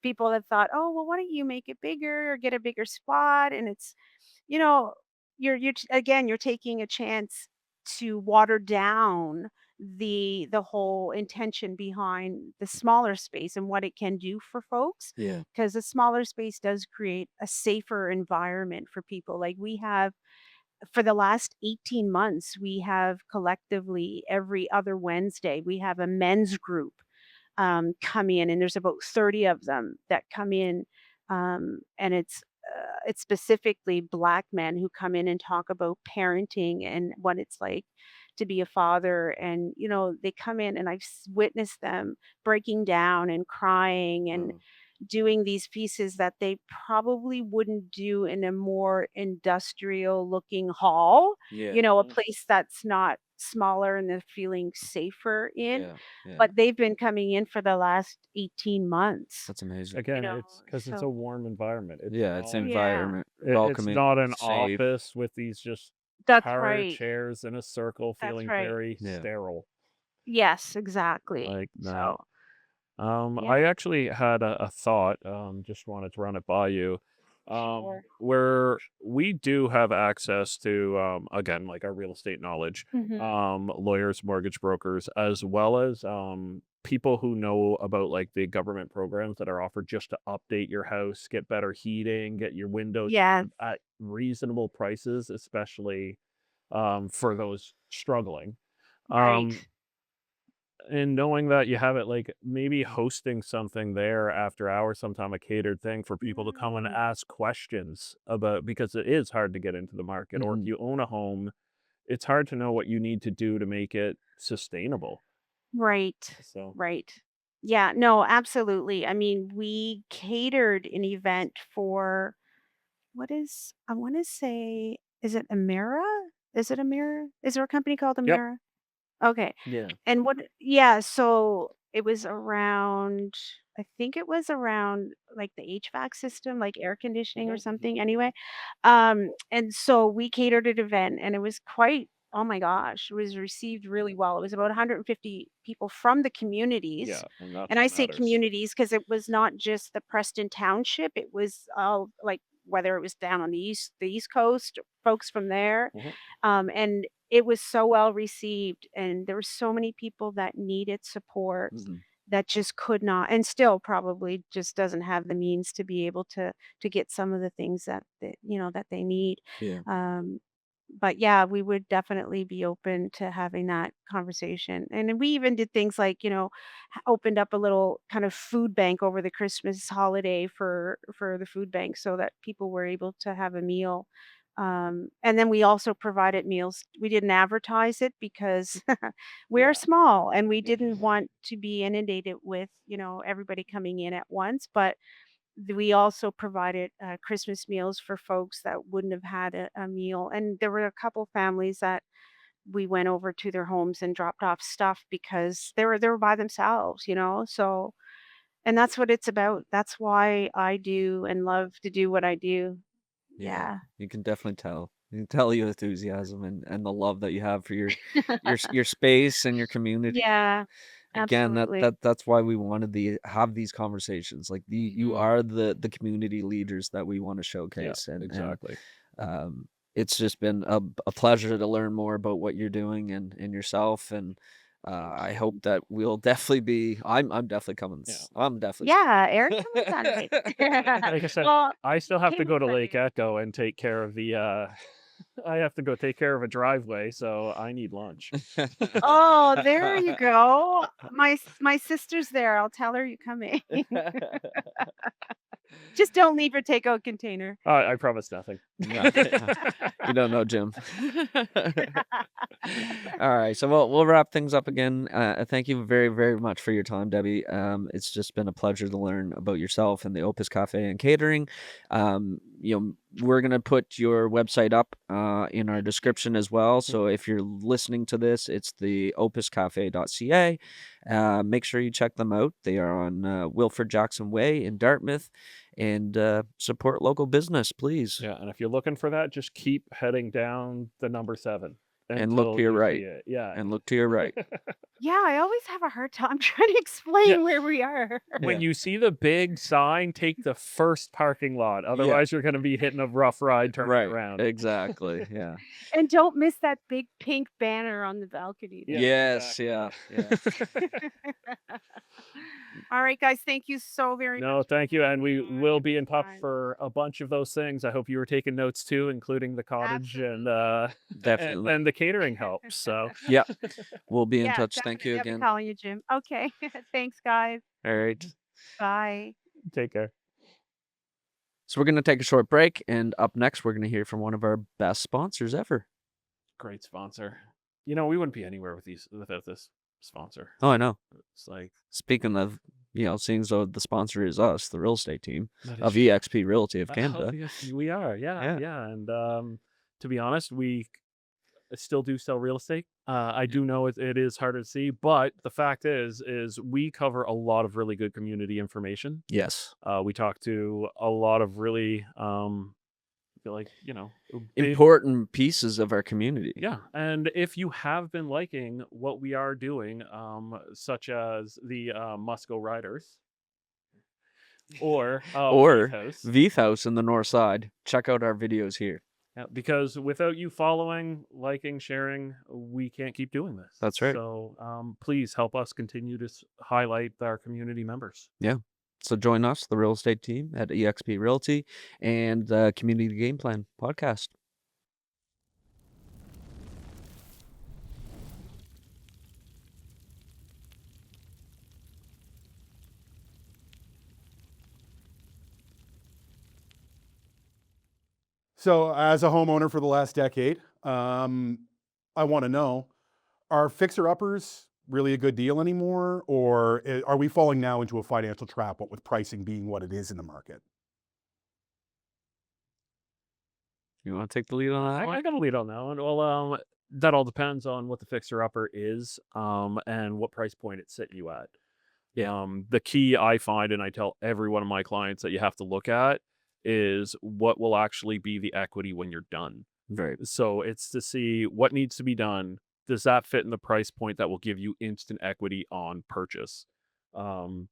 people have thought, "Oh, well, why don't you make it bigger or get a bigger spot?" And it's, you know, again, you're taking a chance to water down the whole intention behind the smaller space and what it can do for folks, Yeah. because a smaller space does create a safer environment for people. Like we have for the last 18 months, we have collectively every other Wednesday, we have a men's group come in, and there's about 30 of them that come in, and it's specifically Black men who come in and talk about parenting and what it's like to be a father. And they come in, and I've witnessed them breaking down and crying and Oh, doing these pieces that they probably wouldn't do in a more industrial looking hall, yeah. a place that's not smaller and they're feeling safer in. Yeah. Yeah. But they've been coming in for the last 18 months, That's amazing. Again, it's because it's a so warm environment. Yeah, it's yeah, environment, It's welcoming, not an safe. office with these just that's power right. chairs in a circle That's feeling right. very Yeah. sterile. Yes, exactly. Like that. So, yeah, I actually had a thought, just wanted to run it by you. sure. Where we do have access to, again, like our real estate knowledge, Mhm. lawyers, mortgage brokers, as well as people who know about like the government programs that are offered just to update your house, get better heating, get your windows Yes, at reasonable prices, especially for those struggling. right. Um, and knowing that you have it, like, maybe hosting something there after hours, sometime a catered thing for people to come and Mm, ask questions about, because it is hard to get into the market, or if Mhm. you own a home, it's hard to know what you need to do to make it sustainable. right, So, right. Yeah, no, absolutely. I mean, we catered an event for I want to say, is it Amira? Is it Amira? Is there a company called yep. Amira? Okay. Yeah. And yeah, so it was around, I think it was around like the HVAC system, like air conditioning or Mhm. something anyway. And so we catered an event and it was quite, oh my gosh, it was received really well. It was about 150 people from the communities. Yeah, and that's And I what say matters. communities because it was not just the Preston Township, it was all like whether it was down on the East Coast, folks from there. Mhm. And it was so well received, and there were so many people that needed support Mhm. that just could not, and still probably just doesn't have the means to be able to get some of the things that they need. Yeah. Um, but yeah, we would definitely be open to having that conversation. And then we even did things like, opened up a little kind of food bank over the Christmas holiday for the food bank so that people were able to have a meal. And then we also provided meals. We didn't advertise it because we're Yeah. small and we didn't want to be inundated with, everybody coming in at once. But we also provided Christmas meals for folks that wouldn't have had a meal. And there were a couple families that we went over to their homes and dropped off stuff because they were by themselves. So, and that's what it's about. That's why I do and love to do what I do. Yeah, Yeah. you can definitely tell. You can tell your enthusiasm and the love that you have for your space and your community. Yeah, Again, absolutely. that's why we wanted to have these conversations. Like you Mhm. are the community leaders that we want to Yeah, showcase, and exactly. um, it's just been a pleasure to learn more about what you're doing and yourself. And I hope that we'll definitely be. I'm definitely coming. Yeah. I'm definitely. Yeah, Eric, come on down to Vegas. Like I said, Well, I still have to cable go to Lake Sunday. Echo and take care of the I have to go take care of a driveway, so I need lunch. Oh, there you go. My sister's there. I'll tell her you coming. Just don't leave your takeout container. I promise nothing. No, you don't know, Jim. All right, so we'll wrap things up again. Thank you very, very much for your time, Debbie. It's just been a pleasure to learn about yourself and the Opus Cafe and Catering. We're gonna put your website up in our description as well. So if you're listening to this, it's the opuscafe.ca. Make sure you check them out. They are on Wilfred Jackson Way in Dartmouth, and support local business, please. Yeah, and if you're looking for that, just keep heading down the number 7 And look until to your you see right. it. Yeah. And look to your right. Yeah, I always have a hard time trying to Yeah. explain where we are. When Yeah. you see the big sign, take the first parking lot. Otherwise, you're going to be hitting a rough ride turning Right. around. Exactly. Yeah. And don't miss that big pink banner on the balcony Yeah, there. Yes. exactly. Yeah. Yeah. All right, guys, thank you so very No, much for thank you. And taking we the time, will be in touch everyone. for a bunch of those things. I hope you were taking notes too, including the cottage and Absolutely. Definitely. and the catering helps. So Yeah. We'll be in Yeah, touch. Thank you definitely. I'll be again. calling you, Jim. Okay. Thanks, guys. All right. Bye. take care. So we're going to take a short break. And up next, we're going to hear from one of our best sponsors ever. Great sponsor. We wouldn't be anywhere without this sponsor. Oh, I know. It's like Speaking of, seeing as though the sponsor is us, the real estate team that of is EXP Realty of Canada. yes, we are. Yeah, Yeah. yeah. And to be honest, we still do sell real estate. I do know it is harder to see, but the fact is we cover a lot of really good community information. Yes. We talk to a lot of really feel like big, Important pieces of our community. yeah. And if you have been liking what we are doing, such as the Musco Riders or Or Faith House, Veith House in the north side, check out our videos here. yeah, because without you following, liking, sharing, we can't keep doing this. That's right. So please help us continue to highlight our community members. Yeah. So join us, the real estate team at EXP Realty and the Community Game Plan podcast. So, as a homeowner for the last decade, I want to know, are fixer-uppers really a good deal anymore? Or are we falling now into a financial trap, what with pricing being what it is in the market? You want to take the lead on that I one? got to lead on that one. Well, that all depends on what the fixer upper is, and what price point it's sitting you at. Yeah. The key I find, and I tell every one of my clients that you have to look at, is what will actually be the equity when you're done. Right. So it's to see what needs to be done. Does that fit in the price point that will give you instant equity on purchase? Um,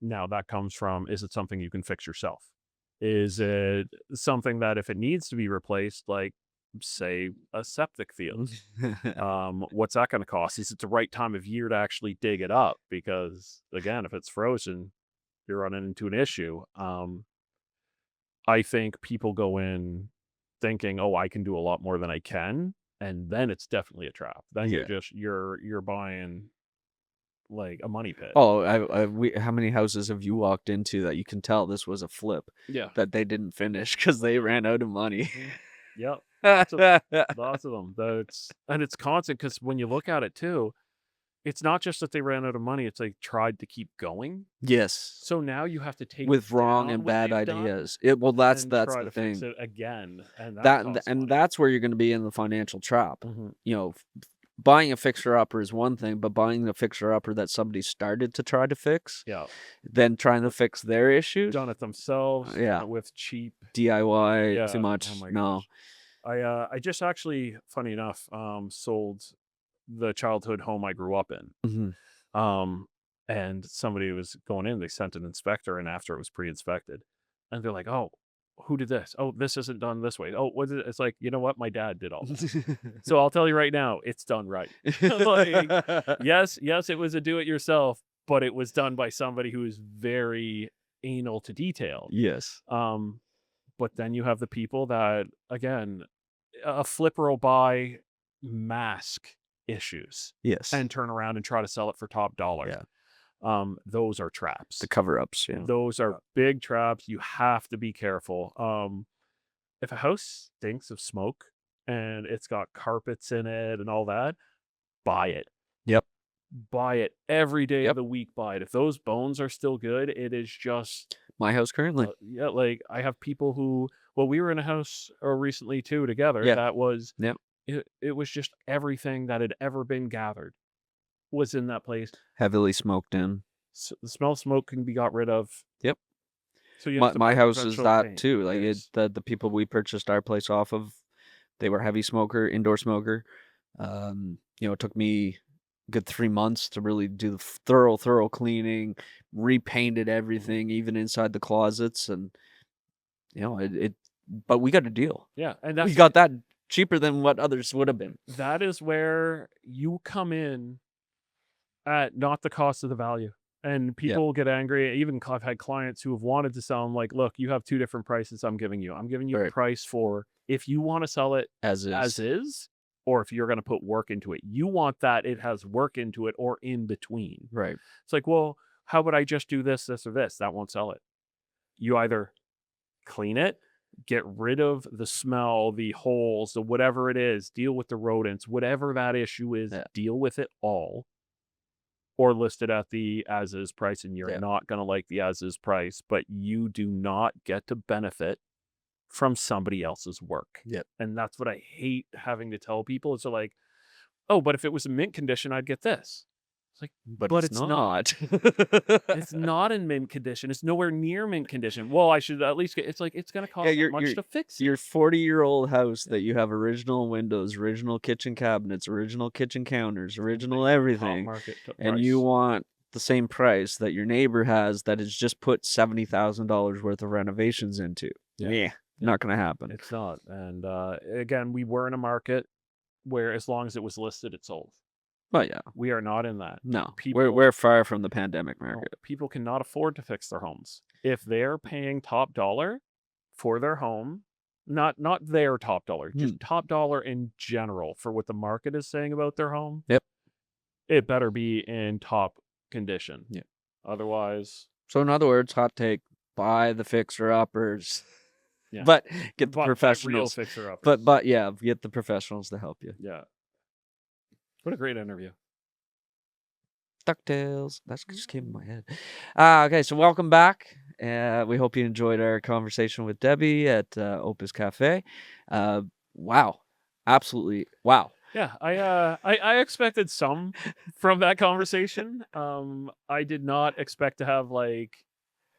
Now that comes from, is it something you can fix yourself? Is it something that if it needs to be replaced, like say a septic field, what's that going to cost? Is it the right time of year to actually dig it up? Because again, if it's frozen, you're running into an issue. I think people go in thinking, oh, I can do a lot more than I can. And then it's definitely a trap. Then Yeah. you're buying like a money pit. Oh, how many houses have you walked into that you can tell this was a flip Yeah. that they didn't finish because they ran out of money? Yep. Lots of them. And it's constant because when you look at it too, it's not just that they ran out of money, it's like tried to keep going. Yes, So now you have to take with wrong down and what bad they've done ideas. That's and that's try the to fix thing. it again. And that That costs and money. that's where you're going to be in the financial trap. Mhm. You know, buying a fixer upper is one thing, but buying a fixer upper that somebody started to try to fix, Yeah. then trying to fix their issues, Done it themselves, yeah, done it with cheap. DIY Yeah. too Oh much. my No. gosh. I just actually, funny enough, sold the childhood home I grew up in. Mhm. And somebody was going in, they sent an inspector in after it was pre-inspected. And they're like, oh, who did this? Oh, this isn't done this way. Oh, what is it? It's like, you know what? My dad did all that. So I'll tell you right now, it's done right. Like, yes, it was a do-it-yourself, but it was done by somebody who is very anal to detail. Yes. But then you have the people that, again, a flipper will buy mask issues Yes. and turn around and try to sell it for top dollar. Yeah. Those are traps. The cover-ups. Yeah. Those are big traps. You have to be careful. If a house stinks of smoke and it's got carpets in it and all that, buy it. Yep. Buy it every day Yep. of the week. Buy it. If those bones are still good, it is just My house currently. yeah. Like I have people who, well, we were in a house recently too together. Yeah. That was Yep. it was just everything that had ever been gathered was in that place. Heavily smoked in. So the smell of smoke can be got rid of. Yep. So you have to My buy house is professional that paint. too. Like Yes. the people we purchased our place off of, they were heavy smoker, indoor smoker. It took me a good 3 months to really do the thorough cleaning, repainted everything, even inside the closets, and but we got a deal. Yeah, and We that's got that cheaper than what others would have been. that is where you come in at not the cost of the value. And people get angry. Even I've had clients who have wanted to sell. I'm like, look, you have two different prices I'm giving you. I'm giving you a Right. price for if you want to sell it As is. or if you're going to put work into it. You want that it has work into it or in between. Right. It's like, well, how would I just do this, this, or this? That won't sell it. You either clean it, get rid of the smell, the holes, the whatever it is, deal with the rodents, whatever that issue is, Yeah. deal with it all, or list it at the as-is price, and you're Yeah. not going to like the as-is price, but you do not get to benefit from somebody else's work. Yep. And that's what I hate having to tell people. It's like, oh, but if it was in mint condition, I'd get this. It's like, But it's not. It's not in mint condition. It's nowhere near mint condition. Well, I should at least get. It's like it's going to cost that much to fix it. Your 40-year-old house that you have original windows, original kitchen cabinets, original kitchen counters, original everything, and you want the same price that your neighbor has that has just put $70,000 worth of renovations into. Yeah. Not going to happen. It's not. And again, we were in a market where as long as it was listed, it sold. But yeah, We are not in that. no, People- we're far from the pandemic No, market. people cannot afford to fix their homes. If they're paying top dollar for their home, not their top dollar, just top dollar in general for what the market is saying about their home. Yep. It better be in top condition. Yep. Otherwise, So in other words, hot take: buy the fixer-uppers, Yeah. but get the real professionals. fixer up. But yeah, get the professionals to help you. yeah. What a great interview. DuckTales. That just came in my head. Okay, so welcome back. We hope you enjoyed our conversation with Debbie at Opus Cafe. Wow. Absolutely. Wow. Yeah, I expected some from that conversation. I did not expect to have like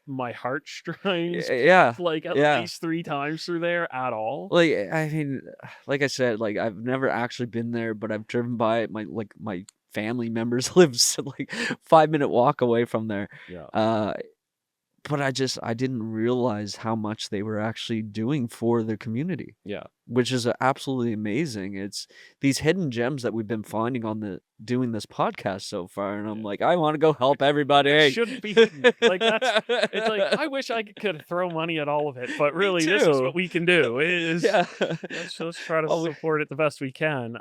my heartstrings Yeah, plucked like at yeah. least 3 times through there at all. Like, I mean, like I said, like I've never actually been there, but I've driven by it. My family members lives like 5-minute walk away from there. Yeah. Uh, but I didn't realize how much they were actually doing for the community, Yeah. which is absolutely amazing. It's these hidden gems that we've been finding on the doing this podcast so far, and I'm Yeah. like, I want to go help everybody. It shouldn't be hidden. Like it's like I wish I could throw money at all of it, but Me really this is too. what we can do is Yeah. let's try to Well, support it the best we can.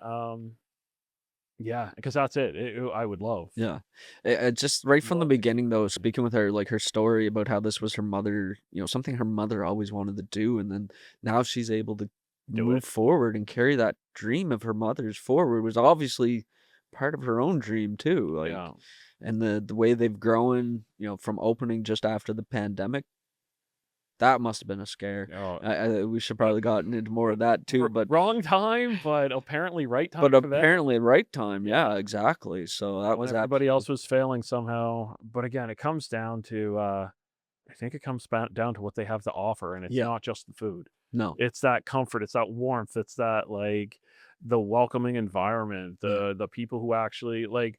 Yeah, because that's it. I would love. yeah. Just right from the Love. beginning, though, speaking with her, like her story about how this was her mother, something her mother always wanted to do. And then now she's able to Do move it. forward and carry that dream of her mother's forward was obviously part of her own dream, too. Like, Yeah. and the way they've grown, from opening just after the pandemic, that must have been a scare. Oh, We should probably gotten into more of that, too. But wrong time, but apparently right time but for that. apparently right time. Yeah, exactly. So that When was everybody absolutely else was failing somehow. But again, it comes down to I think it comes down to what they have to offer, and it's Yeah. not just the food. no. It's that comfort, it's that warmth, it's that like the welcoming environment, the people who actually like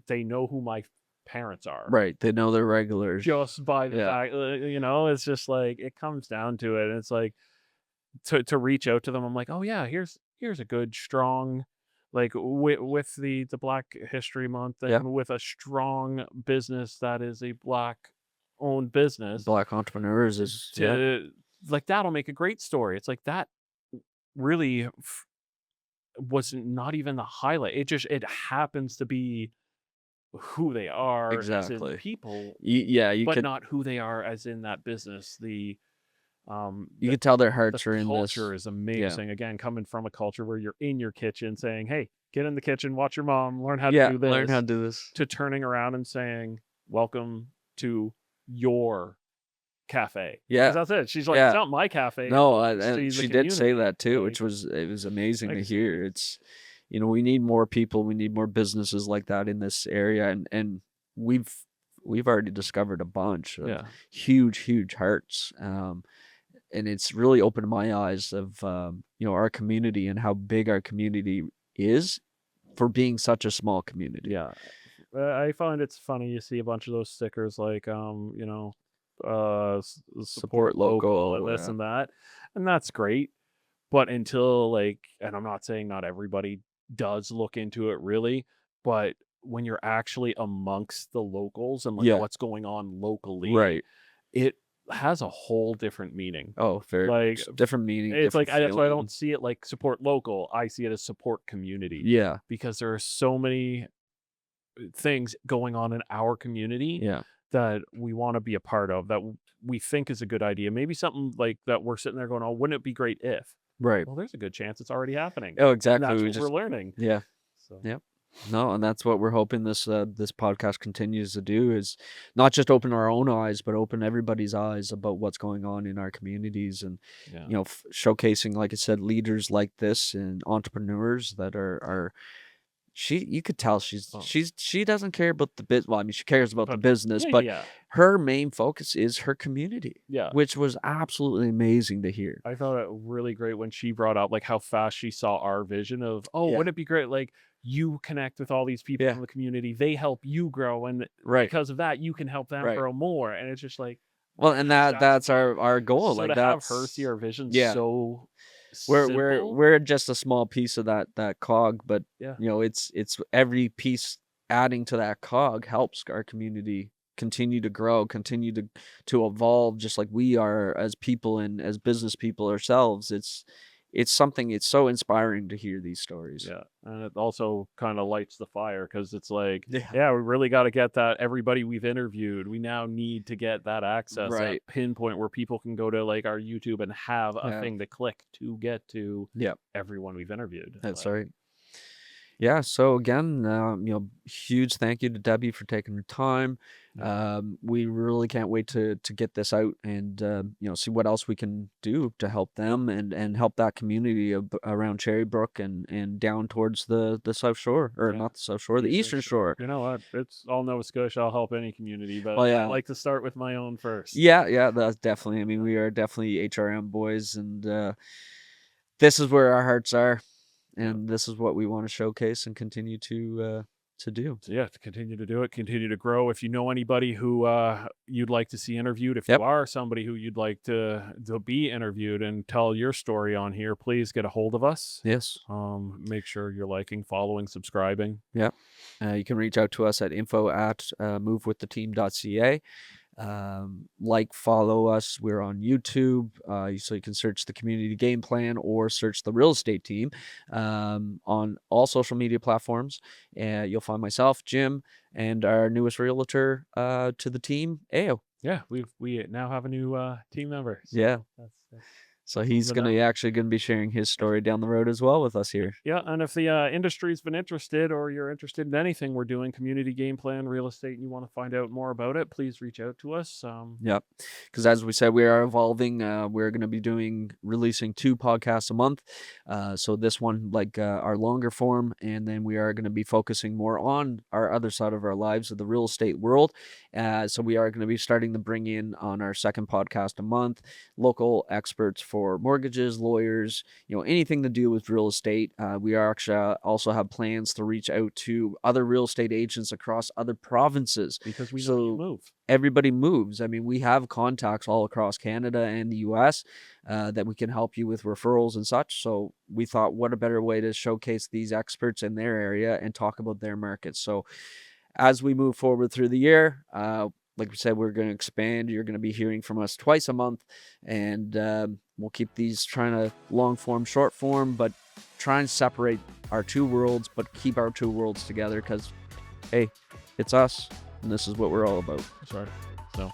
they know who my parents are. Right, they know they're regulars. Just by the Yeah. fact, it's just like it comes down to it. And it's like to reach out to them. I'm like, oh yeah, here's a good strong, like with the Black History Month Yeah. and with a strong business that is a Black owned business. Black entrepreneurs is Like that'll make a great story. It's like that really was not even the highlight. It happens to be who they are as in exactly. people, You but could not who they are as in that business. you The could tell their the hearts are in culture this. is amazing. Again, coming from a culture where you're in your kitchen saying, "Hey, get in the kitchen, watch your mom, learn how to Yeah, do learn how this," to do this. to turning around and saying, "Welcome to your cafe." Yeah. Because that's it. She's like, Yeah. "It's not my cafe." No, it's and the she did say community." that too, Like, which was amazing to like, hear. It's we need more people, we need more businesses like that in this area, and we've already discovered a bunch of yeah, huge hearts. And it's really opened my eyes of our community and how big our community is for being such a small community. yeah. I find it's funny. You see a bunch of those stickers like, support local and this yeah. and that, and that's great. But until like, and I'm not saying not everybody does look into it really, but when you're actually amongst the locals and like Yeah. what's going on locally, Right. it has a whole different meaning. Oh, fair. Like Different meaning. it's like different that's why I feeling. don't see it like support local. I see it as support community Yeah. because there are so many things going on in our community Yeah. that we want to be a part of, that we think is a good idea. Maybe something like that we're sitting there going, "Oh, wouldn't it be great if?" Right. Well, there's a good chance it's already happening. Oh, And exactly. that's We what just we're learning. yeah. So Yep. No, and that's what we're hoping this podcast continues to do is not just open our own eyes, but open everybody's eyes about what's going on in our communities, and yeah, showcasing, like I said, leaders like this and entrepreneurs that are. You could tell Oh. she doesn't care about the biz. Well, I mean, she cares about the But business, yeah, but yeah, her main focus is her community, yeah. which was absolutely amazing to hear. I found it really great when she brought up like how fast she saw our vision of, oh, Yeah. wouldn't it be great? Like you connect with all these people Yeah. in the community, they help you grow, and Right. because of that, you can help them Right. grow more. And it's just like, Well, and that's our goal. so Like to have her that's see our vision yeah. so We're simple. we're just a small piece of that cog, but Yeah. it's every piece adding to that cog helps our community continue to grow, continue to evolve, just like we are as people and as business people ourselves. It's something. It's so inspiring to hear these stories. Yeah, and it also kind of lights the fire because it's like, Yeah. yeah, we really got to get that. Everybody we've interviewed, we now need to get that access, Right. that pinpoint where people can go to like our YouTube and have a Yeah. thing to click to get to Yeah, everyone we've interviewed. that's Like, right. Yeah. So again, huge thank you to Debbie for taking her time. We really can't wait to get this out and see what else we can do to help them and help that community around Cherry Brook and down towards the South Shore, or Yeah. not the South Shore, the Eastern Shore. You know what? It's all Nova Scotia. I'll help any community, but Well, I yeah. like to start with my own first. Yeah, that's definitely. I mean, we are definitely HRM boys, and this is where our hearts are, and this is what we want to showcase and continue to do. So yeah, to continue to do it, continue to grow. If you know anybody who you'd like to see interviewed, if Yep. you are somebody who you'd like to be interviewed and tell your story on here, please get a hold of us. Yes. Make sure you're liking, following, subscribing. Yep. You can reach out to us at info@movewiththeteam.ca. Follow us. We're on YouTube, so you can search the community game plan or search the real estate team on all social media platforms. You'll find myself, Jim, and our newest realtor to the team, Ao. Yeah, we now have a new team member. So Yeah. that's So he's something gonna be sharing his story down the road as well with us here. yeah, and if the industry's been interested, or you're interested in anything we're doing, community game plan, real estate, and you want to find out more about it, please reach out to us. Yep. Because as we said, we are evolving. We're going to be releasing 2 podcasts a month. So this one, our longer form, and then we are going to be focusing more on our other side of our lives of the real estate world. So we are going to be starting to bring in on our second podcast a month, local experts for mortgages, lawyers, anything to do with real estate. We are actually also have plans to reach out to other real estate agents across other provinces. because we know you So move. everybody moves. I mean, we have contacts all across Canada and the US that we can help you with referrals and such. So we thought, what a better way to showcase these experts in their area and talk about their markets. So as we move forward through the year, like we said, we're going to expand. You're going to be hearing from us twice a month, and we'll keep these trying to long form, short form, but try and separate our 2 worlds, but keep our 2 worlds together because, hey, it's us, and this is what we're all about. Sorry. So